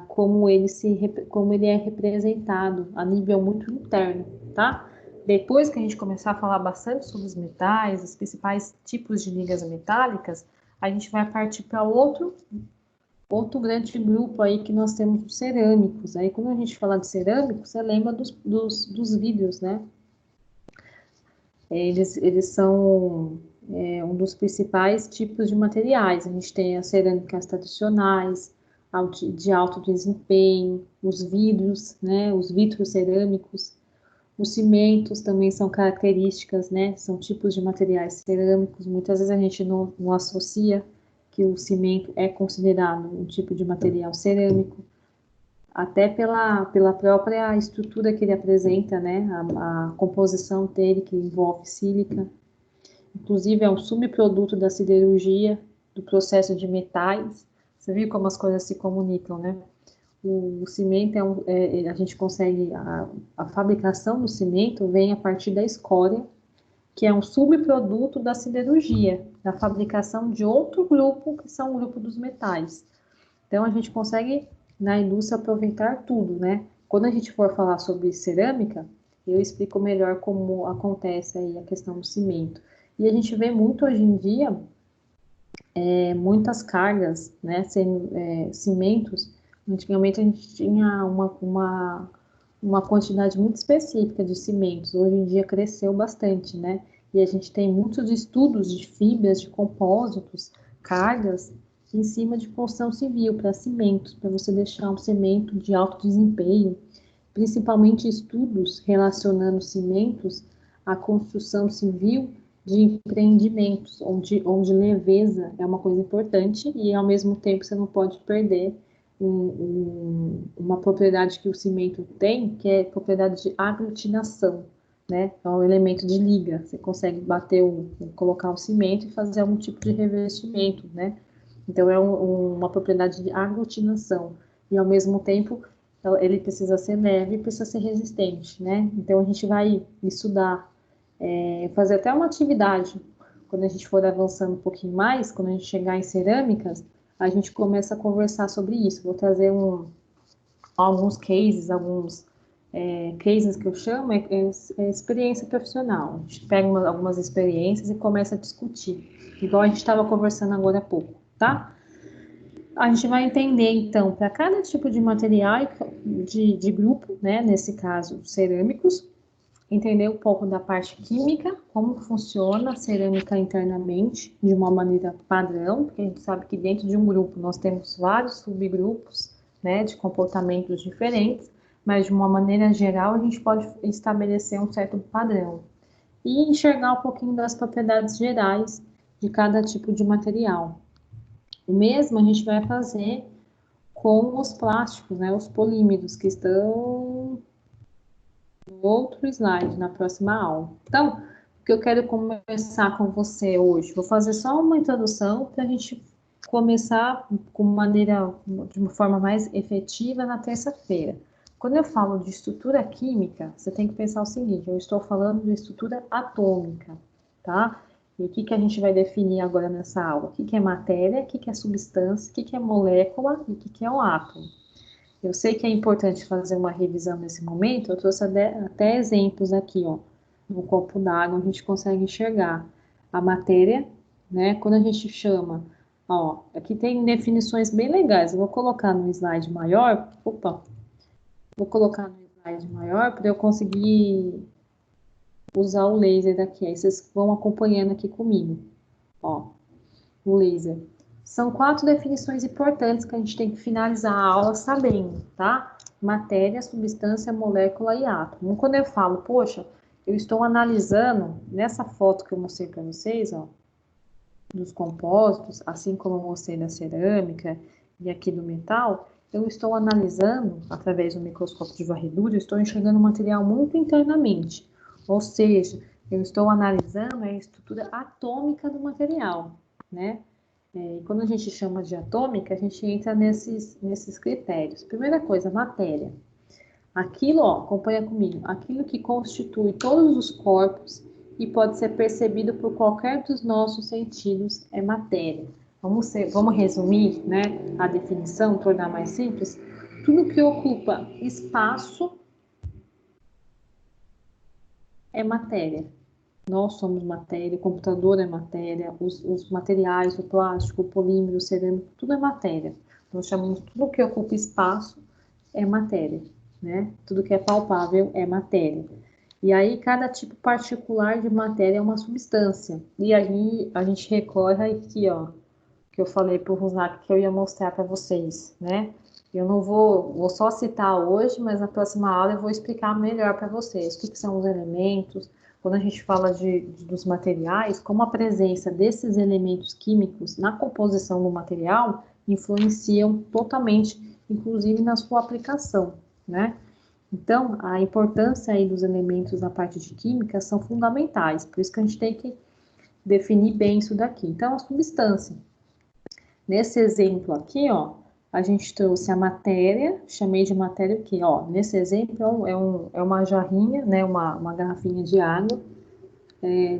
como ele é representado a nível muito interno, tá? Depois que a gente começar a falar bastante sobre os metais, os principais tipos de ligas metálicas, a gente vai partir para outro grande grupo aí que nós temos os cerâmicos. Aí quando a gente fala de cerâmicos, você lembra dos vidros, né? Eles são um dos principais tipos de materiais. A gente tem as cerâmicas tradicionais, de alto desempenho, os vidros, né? Os vitros cerâmicos. Os cimentos também são características, né? São tipos de materiais cerâmicos. Muitas vezes a gente não associa que o cimento é considerado um tipo de material cerâmico, até pela própria estrutura que ele apresenta, né? A composição dele, que envolve sílica. Inclusive, é um subproduto da siderurgia, do processo de metais. Você viu como as coisas se comunicam, né? O cimento a gente consegue, a fabricação do cimento vem a partir da escória, que é um subproduto da siderurgia, da fabricação de outro grupo, que são o grupo dos metais. Então, a gente consegue, na indústria, aproveitar tudo, né? Quando a gente for falar sobre cerâmica, eu explico melhor como acontece aí a questão do cimento. E a gente vê muito hoje em dia, muitas cargas, né, cimentos. Antigamente a gente tinha uma quantidade muito específica de cimentos, hoje em dia cresceu bastante, né? E a gente tem muitos estudos de fibras, de compósitos, cargas, em cima de construção civil, para cimentos, para você deixar um cimento de alto desempenho, principalmente estudos relacionando cimentos à construção civil de empreendimentos, onde leveza é uma coisa importante e, ao mesmo tempo, você não pode perder uma propriedade que o cimento tem, que é propriedade de aglutinação, né? É um elemento de liga. Você consegue colocar o cimento e fazer algum tipo de revestimento, né? Então, é uma propriedade de aglutinação. E, ao mesmo tempo, ele precisa ser leve e precisa ser resistente, né? Então, a gente vai estudar, fazer até uma atividade. Quando a gente for avançando um pouquinho mais, quando a gente chegar em cerâmicas, a gente começa a conversar sobre isso. Vou trazer alguns cases, cases que eu chamo, experiência profissional. A gente pega algumas experiências e começa a discutir, igual a gente estava conversando agora há pouco, tá? A gente vai entender, então, para cada tipo de material de grupo, né, nesse caso, cerâmicos, entender um pouco da parte química, como funciona a cerâmica internamente, de uma maneira padrão, porque a gente sabe que dentro de um grupo nós temos vários subgrupos, né, de comportamentos diferentes, mas de uma maneira geral a gente pode estabelecer um certo padrão e enxergar um pouquinho das propriedades gerais de cada tipo de material. O mesmo a gente vai fazer com os plásticos, né, os polímeros, que estão no outro slide, na próxima aula. Então, o que eu quero conversar com você hoje? Vou fazer só uma introdução para a gente começar de uma forma mais efetiva na terça-feira. Quando eu falo de estrutura química, você tem que pensar o seguinte: eu estou falando de estrutura atômica, tá? E o que a gente vai definir agora nessa aula? O que é matéria, o que é substância, o que é molécula e o que é o átomo. Eu sei que é importante fazer uma revisão nesse momento, eu trouxe até exemplos aqui, ó. No copo d'água a gente consegue enxergar a matéria, né? Quando a gente chama, ó, aqui tem definições bem legais. Eu vou colocar no slide maior, vou colocar no slide maior para eu conseguir usar o laser daqui. Aí vocês vão acompanhando aqui comigo, ó, o laser. São 4 definições importantes que a gente tem que finalizar a aula sabendo, tá? Matéria, substância, molécula e átomo. Quando eu falo, poxa, eu estou analisando, nessa foto que eu mostrei para vocês, ó, dos compósitos, assim como eu mostrei da cerâmica e aqui do metal, eu estou analisando, através do microscópio de varredura, eu estou enxergando o material muito internamente. Ou seja, eu estou analisando a estrutura atômica do material, né? E quando a gente chama de atômica, a gente entra nesses critérios. Primeira coisa, matéria. Aquilo, ó, acompanha comigo, aquilo que constitui todos os corpos e pode ser percebido por qualquer dos nossos sentidos é matéria. Vamos resumir, né, a definição, tornar mais simples. Tudo que ocupa espaço é matéria. Nós somos matéria, o computador é matéria, os materiais, o plástico, o polímero, o cerâmico, tudo é matéria. Nós chamamos tudo que ocupa espaço é matéria, né? Tudo que é palpável é matéria. E aí, cada tipo particular de matéria é uma substância. E aí, a gente recorre aqui, ó, que eu falei para o Rosato que eu ia mostrar para vocês, né? Eu não vou só citar hoje, mas na próxima aula eu vou explicar melhor para vocês o que são os elementos. Quando a gente fala dos materiais, como a presença desses elementos químicos na composição do material influenciam totalmente, inclusive na sua aplicação, né? Então, a importância aí dos elementos na parte de química são fundamentais, por isso que a gente tem que definir bem isso daqui. Então, a substância. Nesse exemplo aqui, ó, a gente trouxe a matéria, chamei de matéria o quê? Ó, nesse exemplo é uma jarrinha, né, uma garrafinha de água,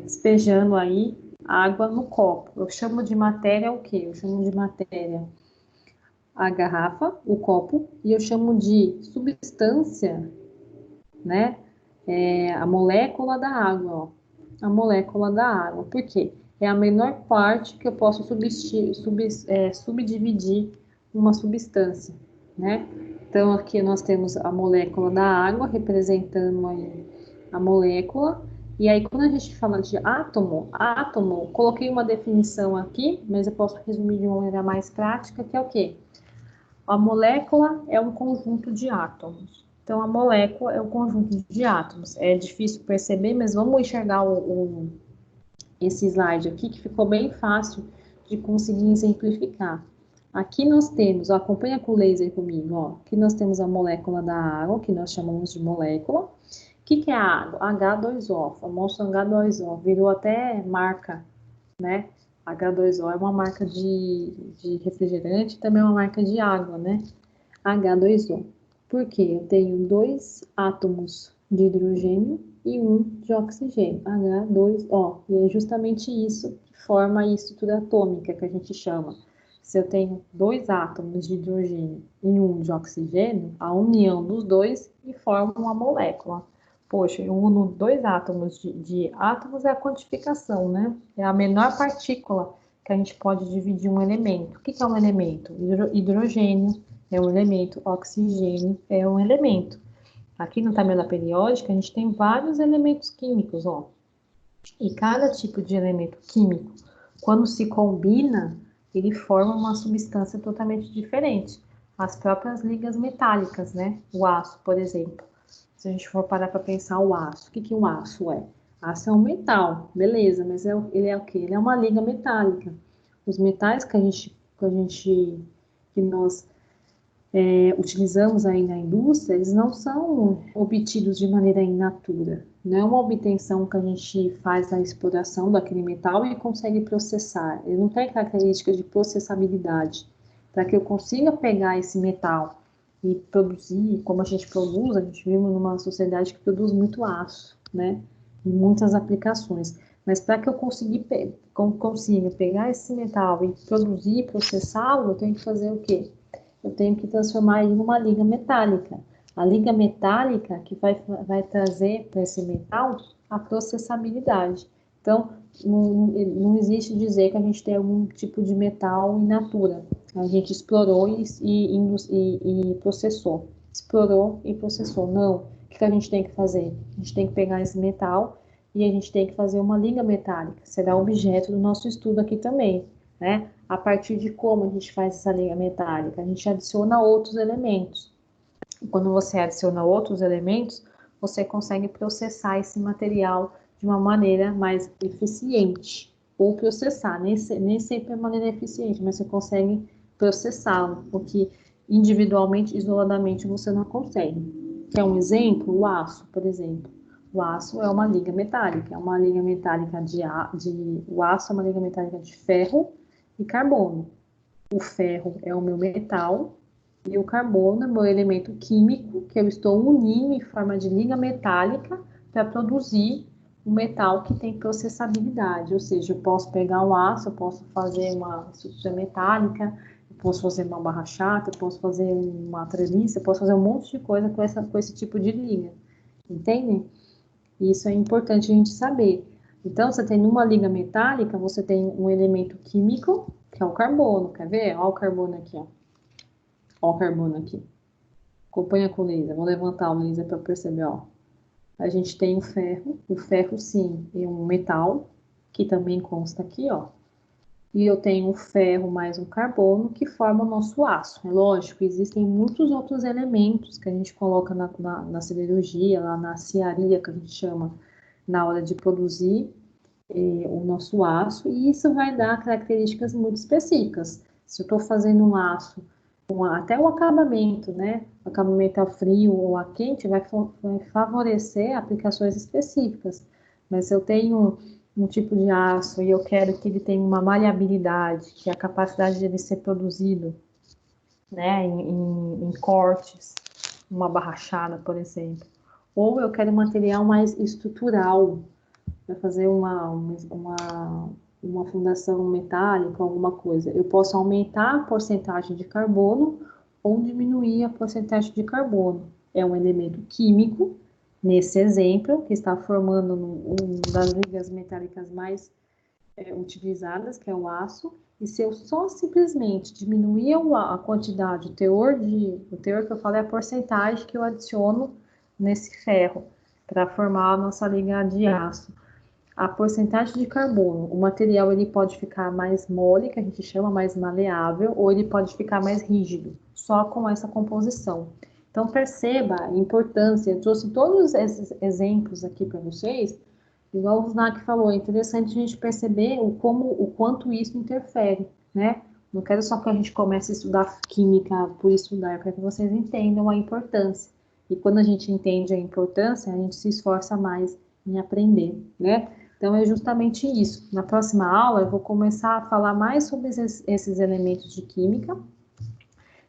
despejando aí água no copo. Eu chamo de matéria o quê? Eu chamo de matéria a garrafa, o copo, e eu chamo de substância, né, a molécula da água, ó, a molécula da água. Por quê? É a menor parte que eu posso subdividir uma substância, né? Então, aqui nós temos a molécula da água, representando aí a molécula, E aí, quando a gente fala de átomo, coloquei uma definição aqui, mas eu posso resumir de uma maneira mais prática, que é o quê? A molécula é um conjunto de átomos. Então, a molécula é um conjunto de átomos. É difícil perceber, mas vamos enxergar esse slide aqui, que ficou bem fácil de conseguir exemplificar. Aqui nós temos, ó, acompanha com o laser comigo, ó. Aqui nós temos a molécula da água, que nós chamamos de molécula. O que é a água? H2O, famoso H2O, virou até marca, né? H2O é uma marca de refrigerante, também é uma marca de água, né? H2O. Por quê? Eu tenho 2 átomos de hidrogênio e 1 de oxigênio, H2O. E é justamente isso que forma a estrutura atômica que a gente chama. Se eu tenho 2 átomos de hidrogênio e 1 de oxigênio, a união dos dois e forma uma molécula. Poxa, eu uno 2 átomos de átomos é a quantificação, né? É a menor partícula que a gente pode dividir um elemento. O que é um elemento? Hidrogênio é um elemento, oxigênio é um elemento. Aqui na tabela periódica, a gente tem vários elementos químicos, ó. E cada tipo de elemento químico, quando se combina, ele forma uma substância totalmente diferente. As próprias ligas metálicas, né? O aço, por exemplo. Se a gente for parar para pensar o aço, o que o aço é? Aço é um metal, beleza, mas ele é o quê? Ele é uma liga metálica. Os metais que nós utilizamos aí na indústria, eles não são obtidos de maneira in natura. Não é uma obtenção que a gente faz na exploração daquele metal e consegue processar. Ele não tem características de processabilidade. Para que eu consiga pegar esse metal e produzir, como a gente vive numa sociedade que produz muito aço, né? Em muitas aplicações. Mas para que eu consiga pegar esse metal e produzir e processá-lo, eu tenho que fazer o quê? Eu tenho que transformar ele numa liga metálica. A liga metálica que vai trazer para esse metal a processabilidade. Então, não existe dizer que a gente tem algum tipo de metal in natura. A gente explorou e processou. Explorou e processou. Não. O que a gente tem que fazer? A gente tem que pegar esse metal e a gente tem que fazer uma liga metálica. Será objeto do nosso estudo aqui também, né? A partir de como a gente faz essa liga metálica? A gente adiciona outros elementos. E quando você adiciona outros elementos, você consegue processar esse material de uma maneira mais eficiente. Ou processar, nem sempre é maneira eficiente, mas você consegue processá-lo, porque individualmente, isoladamente, você não consegue. Quer um exemplo? O aço, por exemplo. O aço é uma liga metálica, o aço é uma liga metálica de ferro e carbono. O ferro é o meu metal e o carbono é o meu elemento químico que eu estou unindo em forma de liga metálica para produzir um metal que tem processabilidade, ou seja, eu posso pegar um aço, eu posso fazer uma estrutura metálica, eu posso fazer uma barra chata, eu posso fazer uma treliça, eu posso fazer um monte de coisa com esse tipo de liga, entendem? Isso é importante a gente saber. Então, você tem numa liga metálica, você tem um elemento químico, que é o carbono. Quer ver? Olha o carbono aqui, ó. Olha o carbono aqui. Acompanha com o laser. Vou levantar o laser para perceber, ó. A gente tem o ferro. O ferro, sim, é um metal, que também consta aqui, ó. E eu tenho o ferro mais um carbono, que forma o nosso aço. É lógico, existem muitos outros elementos que a gente coloca na siderurgia, lá na aciaria, que a gente chama, na hora de produzir o nosso aço, e isso vai dar características muito específicas. Se eu estou fazendo um aço, até o acabamento, né? O acabamento a frio ou a quente vai favorecer aplicações específicas. Mas se eu tenho um tipo de aço e eu quero que ele tenha uma maleabilidade, que é a capacidade de ele ser produzido, né, em cortes, uma barrachada, por exemplo. Ou eu quero um material mais estrutural, para fazer uma fundação metálica, alguma coisa. Eu posso aumentar a porcentagem de carbono ou diminuir a porcentagem de carbono. É um elemento químico, nesse exemplo, que está formando uma das ligas metálicas mais utilizadas, que é o aço, e se eu só simplesmente diminuir a quantidade, o teor que eu falo é a porcentagem que eu adiciono nesse ferro, para formar a nossa liga de aço. A porcentagem de carbono, o material ele pode ficar mais mole, que a gente chama mais maleável, ou ele pode ficar mais rígido, só com essa composição. Então perceba a importância, eu trouxe todos esses exemplos aqui para vocês, igual o Snack falou, é interessante a gente perceber o quanto isso interfere, né? Não quero só que a gente comece a estudar química por estudar, para que vocês entendam a importância. E quando a gente entende a importância, a gente se esforça mais em aprender, né? Então, é justamente isso. Na próxima aula, eu vou começar a falar mais sobre esses elementos de química,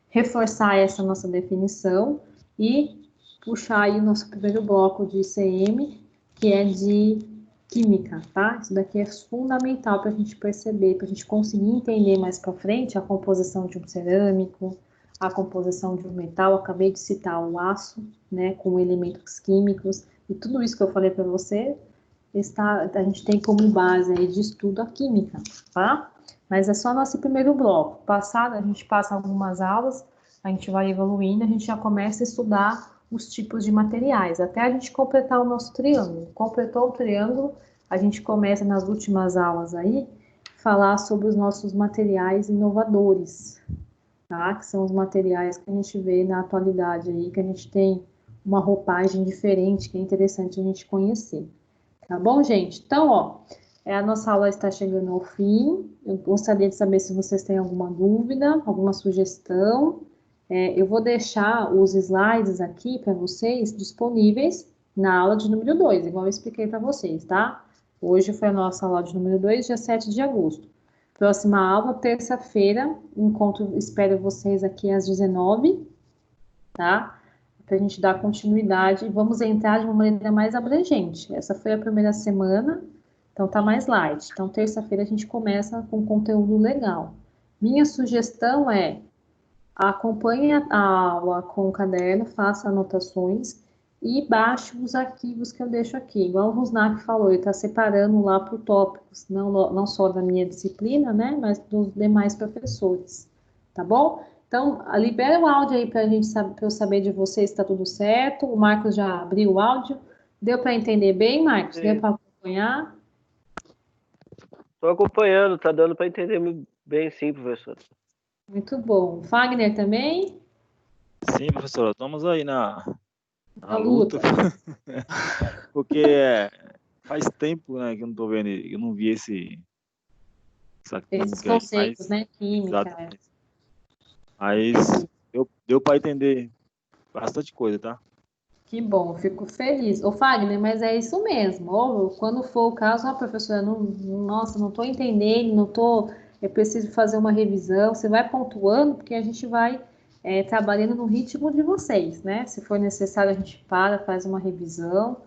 reforçar essa nossa definição e puxar aí o nosso primeiro bloco de ICM, que é de química, tá? Isso daqui é fundamental para a gente perceber, para a gente conseguir entender mais para frente a composição de um cerâmico, a composição de um metal. Eu acabei de citar o aço, né, com elementos químicos, e tudo isso que eu falei para você, a gente tem como base aí de estudo a química, tá? Mas é só nosso primeiro bloco. Passado, a gente passa algumas aulas, a gente vai evoluindo, a gente já começa a estudar os tipos de materiais, até a gente completar o nosso triângulo. Completou o triângulo, a gente começa nas últimas aulas aí, falar sobre os nossos materiais inovadores, tá? Que são os materiais que a gente vê na atualidade aí, que a gente tem uma roupagem diferente, que é interessante a gente conhecer. Tá bom, gente? Então, ó, a nossa aula está chegando ao fim. Eu gostaria de saber se vocês têm alguma dúvida, alguma sugestão. Eu vou deixar os slides aqui para vocês disponíveis na aula de número 2, igual eu expliquei para vocês, tá? Hoje foi a nossa aula de número 2, dia 7 de agosto. Próxima aula, terça-feira, espero vocês aqui às 19, tá? Para a gente dar continuidade, vamos entrar de uma maneira mais abrangente. Essa foi a primeira semana, então tá mais light. Então, terça-feira a gente começa com conteúdo legal. Minha sugestão é, acompanhe a aula com o caderno, faça anotações e baixe os arquivos que eu deixo aqui. Igual o Rusnak falou, ele está separando lá por tópicos, não só da minha disciplina, né, mas dos demais professores, tá bom? Então, libera o áudio aí para eu saber de vocês se está tudo certo. O Marcos já abriu o áudio. Deu para entender bem, Marcos? Sim. Deu para acompanhar? Estou acompanhando, tá dando para entender bem sim, professor. Muito bom. Fagner também? Sim, professora, estamos aí na Na luta. Porque faz tempo, né, que eu não tô vendo, eu não vi essa Esses química aí, conceitos, né? Química. Exatamente. Mas deu para entender bastante coisa, tá? Que bom, fico feliz. Ô, Fagner, mas é isso mesmo. Ou, quando for o caso, professora, nossa, não estou entendendo, eu preciso fazer uma revisão. Você vai pontuando, porque a gente vai trabalhando no ritmo de vocês, né? Se for necessário, a gente faz uma revisão.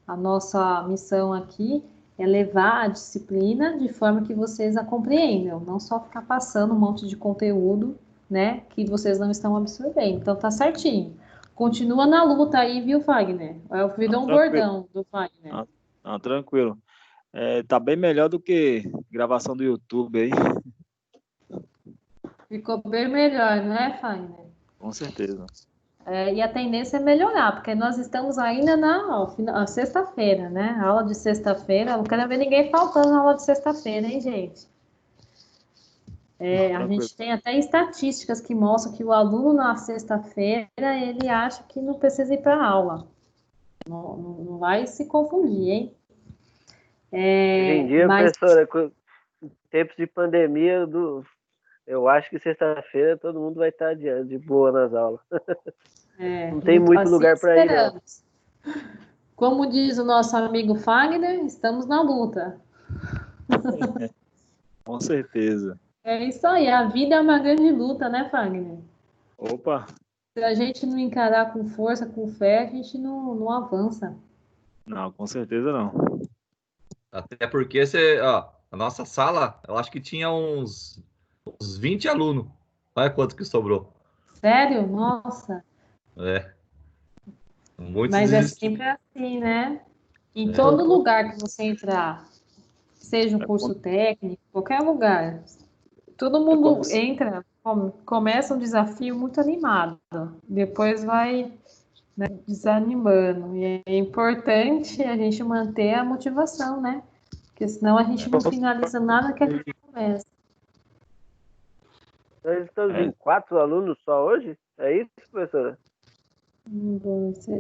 A nossa missão aqui é levar a disciplina de forma que vocês a compreendam, não só ficar passando um monte de conteúdo, né, que vocês não estão absorvendo. Então, tá certinho. Continua na luta aí, viu, Fagner? Virou um bordão do Fagner. Tranquilo. Tá bem melhor do que gravação do YouTube aí. Ficou bem melhor, não é, Fagner? Com certeza. E a tendência é melhorar, porque nós estamos ainda na sexta-feira, né? Aula de sexta-feira. Não quero ver ninguém faltando na aula de sexta-feira, hein, gente? A gente tem até estatísticas que mostram que o aluno na sexta-feira, ele acha que não precisa ir para a aula. Não vai se confundir, hein? Hoje em dia, professora, com tempos de pandemia, eu acho que sexta-feira todo mundo vai estar de boa nas aulas. Não tem muito assim lugar para ir, não. Como diz o nosso amigo Fagner, estamos na luta. Com certeza. É isso aí, a vida é uma grande luta, né, Fagner? Opa! Se a gente não encarar com força, com fé, a gente não avança. Não, com certeza não. Até porque a nossa sala, eu acho que tinha uns 20 alunos. Olha quanto que sobrou. Sério? Nossa. Muitos Mas é desistiram. sempre assim, né? Em todo lugar que você entrar, seja um curso técnico, qualquer lugar, todo mundo entra, começa um desafio muito animado. Depois vai né, desanimando. E é importante a gente manter a motivação, né? Porque senão a gente não finaliza nada que a gente começa. Nós estamos em 4 alunos só hoje? É isso, professora?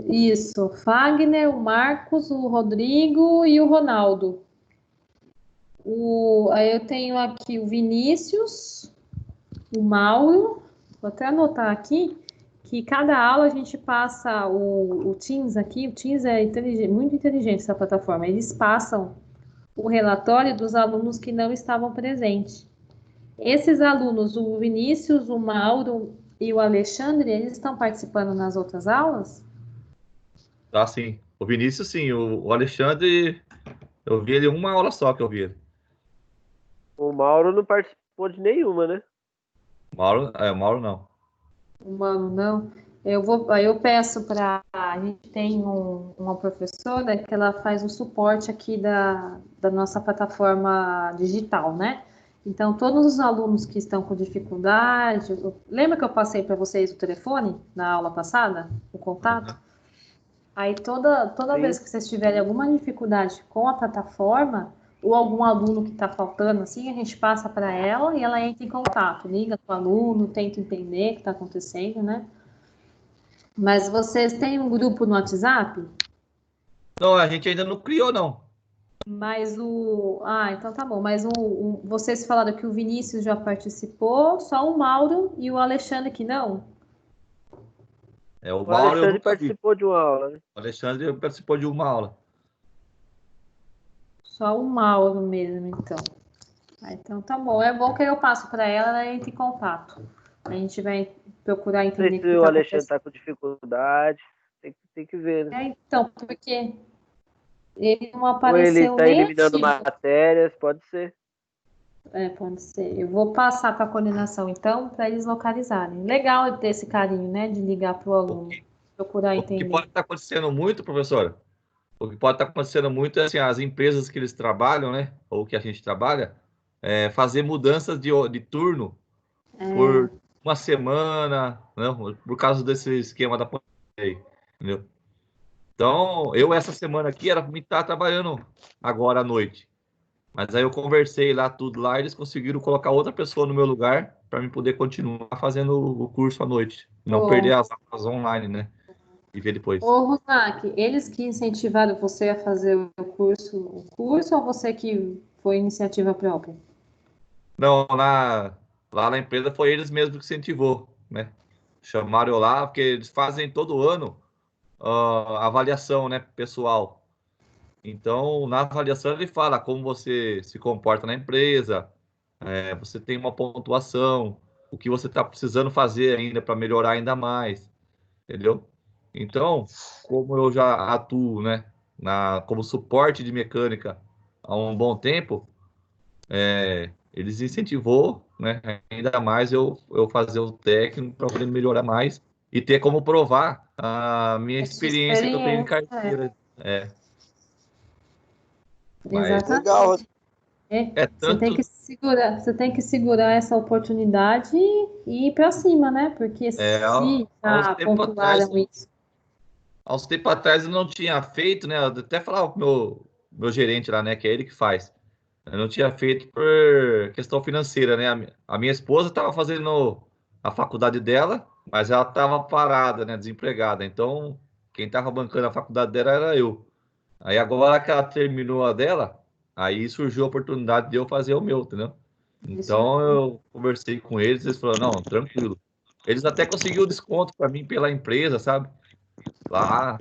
Isso, o Fagner, o Marcos, o Rodrigo e o Ronaldo. Aí eu tenho aqui o Vinícius, o Mauro, vou até anotar aqui, que cada aula a gente passa o Teams aqui, o Teams é muito inteligente essa plataforma, eles passam o relatório dos alunos que não estavam presentes. Esses alunos, o Vinícius, o Mauro e o Alexandre, eles estão participando nas outras aulas? Ah, sim. O Vinícius, sim. O Alexandre, eu vi ele uma aula só que eu vi ele. O Mauro não participou de nenhuma, né? O Mauro não. O Mauro não. Aí eu peço para. A gente tem uma professora que ela faz o suporte aqui da nossa plataforma digital, né? Então, todos os alunos que estão com dificuldade. Lembra que eu passei para vocês o telefone na aula passada? O contato? Aí, toda vez que vocês tiverem alguma dificuldade com a plataforma, ou algum aluno que está faltando, assim, a gente passa para ela e ela entra em contato, liga com o aluno, tenta entender o que está acontecendo, né? Mas vocês têm um grupo no WhatsApp? Não, a gente ainda não criou, não. Mas então tá bom. Mas vocês falaram que o Vinícius já participou, só o Mauro e o Alexandre que não? O O Mauro Alexandre participou de uma aula, né? O Alexandre participou de uma aula. Só o Mauro mesmo, então. Então tá bom. É bom que eu passo para ela e entra em contato. A gente vai procurar entender o que Se o tá Alexandre acontecendo. está com dificuldade, tem que ver, né? Então, porque ele não Ou ele apareceu está nem eliminando ativo. matérias, pode ser. Pode ser. Eu vou passar para a coordenação, então, para eles localizarem. Legal ter esse carinho, né, de ligar para o aluno, procurar O que entender. pode estar acontecendo muito, professora, o que pode estar acontecendo muito é assim, as empresas que eles trabalham, né, ou que a gente trabalha, fazer mudanças de turno por uma semana, né, por causa desse esquema da pandemia, entendeu? Então, eu essa semana aqui era para mim estar trabalhando agora à noite. Mas aí eu conversei lá tudo lá, eles conseguiram colocar outra pessoa no meu lugar para mim poder continuar fazendo o curso à noite, não perder as aulas online, né? E ver depois. Ô, Rosnak, eles que incentivaram você a fazer o curso ou você que foi iniciativa própria? Não, lá na empresa foi eles mesmos que incentivou, né? Chamaram eu lá, porque eles fazem todo ano avaliação, né, pessoal. Então, na avaliação ele fala como você se comporta na empresa, você tem uma pontuação, o que você está precisando fazer ainda para melhorar ainda mais, entendeu? Então, como eu já atuo, né, como suporte de mecânica há um bom tempo, eles incentivou, né, ainda mais eu fazer o técnico para poder melhorar mais e ter como provar a minha experiência que eu tenho em carteira. Mas Exatamente. Legal. Você tem que segurar essa oportunidade e ir para cima, né? Porque se já pontuaram isso. Há uns tempos atrás eu não tinha feito, né? Eu até falava pro meu gerente lá, né? Que é ele que faz. Eu não tinha feito por questão financeira, né? A minha esposa estava fazendo a faculdade dela, mas ela estava parada, né? Desempregada. Então, quem estava bancando a faculdade dela era eu. Aí agora que ela terminou a dela, aí surgiu a oportunidade de eu fazer o meu, entendeu? Então eu conversei com eles falaram, não, tranquilo. Eles até conseguiram desconto para mim pela empresa, sabe? Lá.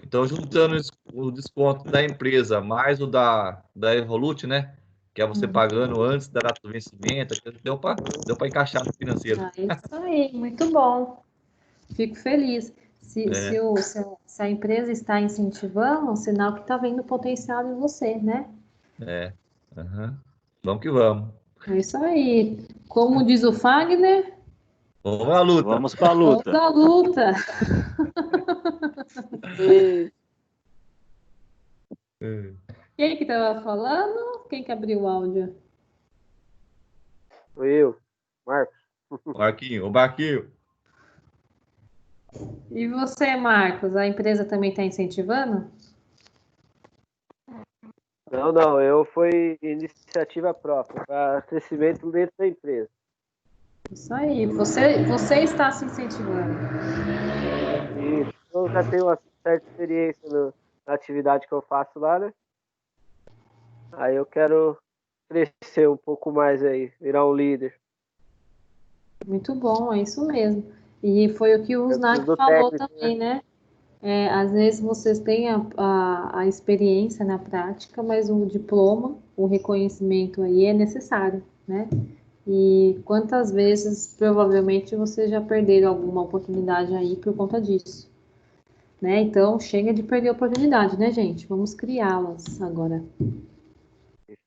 Então, juntando o desconto da empresa mais o da Evolut, né? Que é você pagando antes da data do vencimento, deu para encaixar no financeiro. Isso aí, muito bom. Fico feliz. Se a empresa está incentivando, sinal que está vendo potencial em você, né? Vamos que vamos. É isso aí. Como diz o Fagner, vamos à luta. Vamos para a luta. Vamos à luta. Quem que estava falando? Quem que abriu o áudio? Foi eu, Marcos. Marquinho, o Marquinho. E você, Marcos, a empresa também está incentivando? Não, eu fui iniciativa própria, para crescimento dentro da empresa. Isso aí, você está se incentivando. E eu já tenho uma certa experiência na atividade que eu faço lá, né? Aí eu quero crescer um pouco mais aí, virar um líder. Muito bom, é isso mesmo. E foi o que o Snack falou técnico, também, né? Às vezes vocês têm a experiência na prática, mas o diploma, o reconhecimento aí é necessário, né? E quantas vezes, provavelmente, vocês já perderam alguma oportunidade aí por conta disso, né? Então, chega de perder oportunidade, né, gente? Vamos criá-las agora.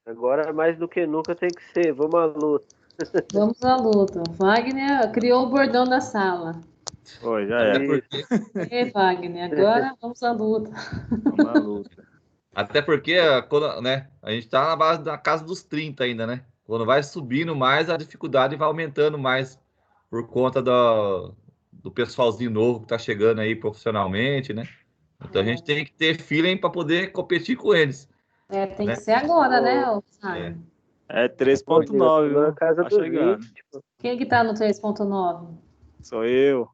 Agora, mais do que nunca, tem que ser. Vamos à luta. Vamos à luta. Wagner criou o bordão da sala. Oi, já é. Wagner, agora vamos à luta. Vamos à luta. Até porque quando, né, a gente está na base da casa dos 30 ainda, né? Quando vai subindo mais, a dificuldade vai aumentando mais por conta do pessoalzinho novo que está chegando aí profissionalmente, né? Então a gente tem que ter feeling para poder competir com eles. Tem que ser agora, né, Oscar? É 3.9, viu? Casa tá chegando. Quem que tá no 3.9? Sou eu.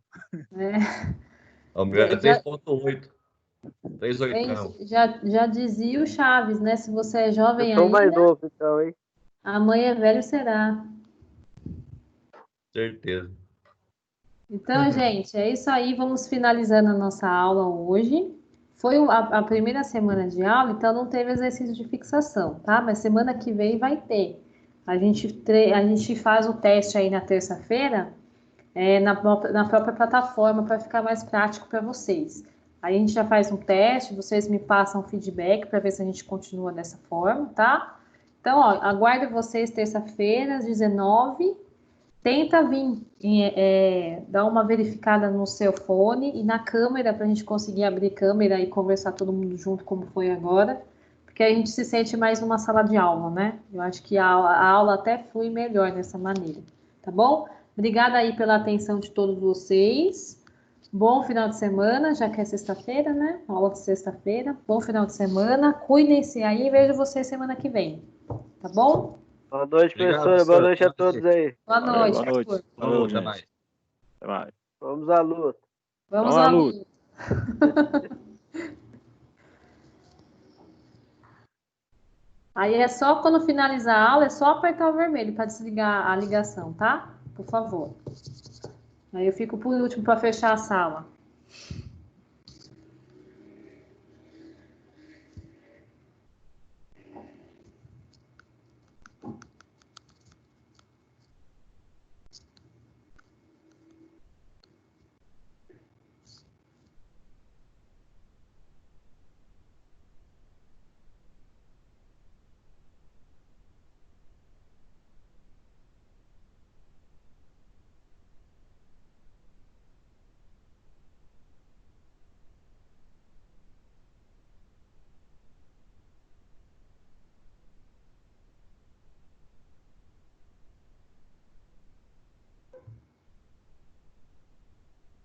O meu é 3.8. 3.8. Já dizia o Chaves, né? Se você é jovem ainda... Eu sou mais novo, então, hein? Amanhã velho será. Certeza. Então, gente, é isso aí. Vamos finalizando a nossa aula hoje. Foi a primeira semana de aula, então não teve exercício de fixação, tá? Mas semana que vem vai ter. A gente faz o teste aí na terça-feira, na própria plataforma, para ficar mais prático para vocês. Aí a gente já faz um teste, vocês me passam feedback para ver se a gente continua dessa forma, tá? Então, ó, aguardo vocês terça-feira, às 19h. Tenta vir, dar uma verificada no seu fone e na câmera, para a gente conseguir abrir câmera e conversar todo mundo junto, como foi agora, porque a gente se sente mais numa sala de aula, né? Eu acho que a aula até flui melhor dessa maneira, tá bom? Obrigada aí pela atenção de todos vocês. Bom final de semana, já que é sexta-feira, né? Aula de sexta-feira. Bom final de semana. Cuidem-se aí e vejo vocês semana que vem, tá bom? Boa noite, professora. Boa noite a todos aí. Boa noite. Boa noite. Boa noite, até mais. Até mais. Vamos à luta. Vamos à luta. Aí é só quando finalizar a aula, é só apertar o vermelho para desligar a ligação, tá? Por favor. Aí eu fico por último para fechar a sala.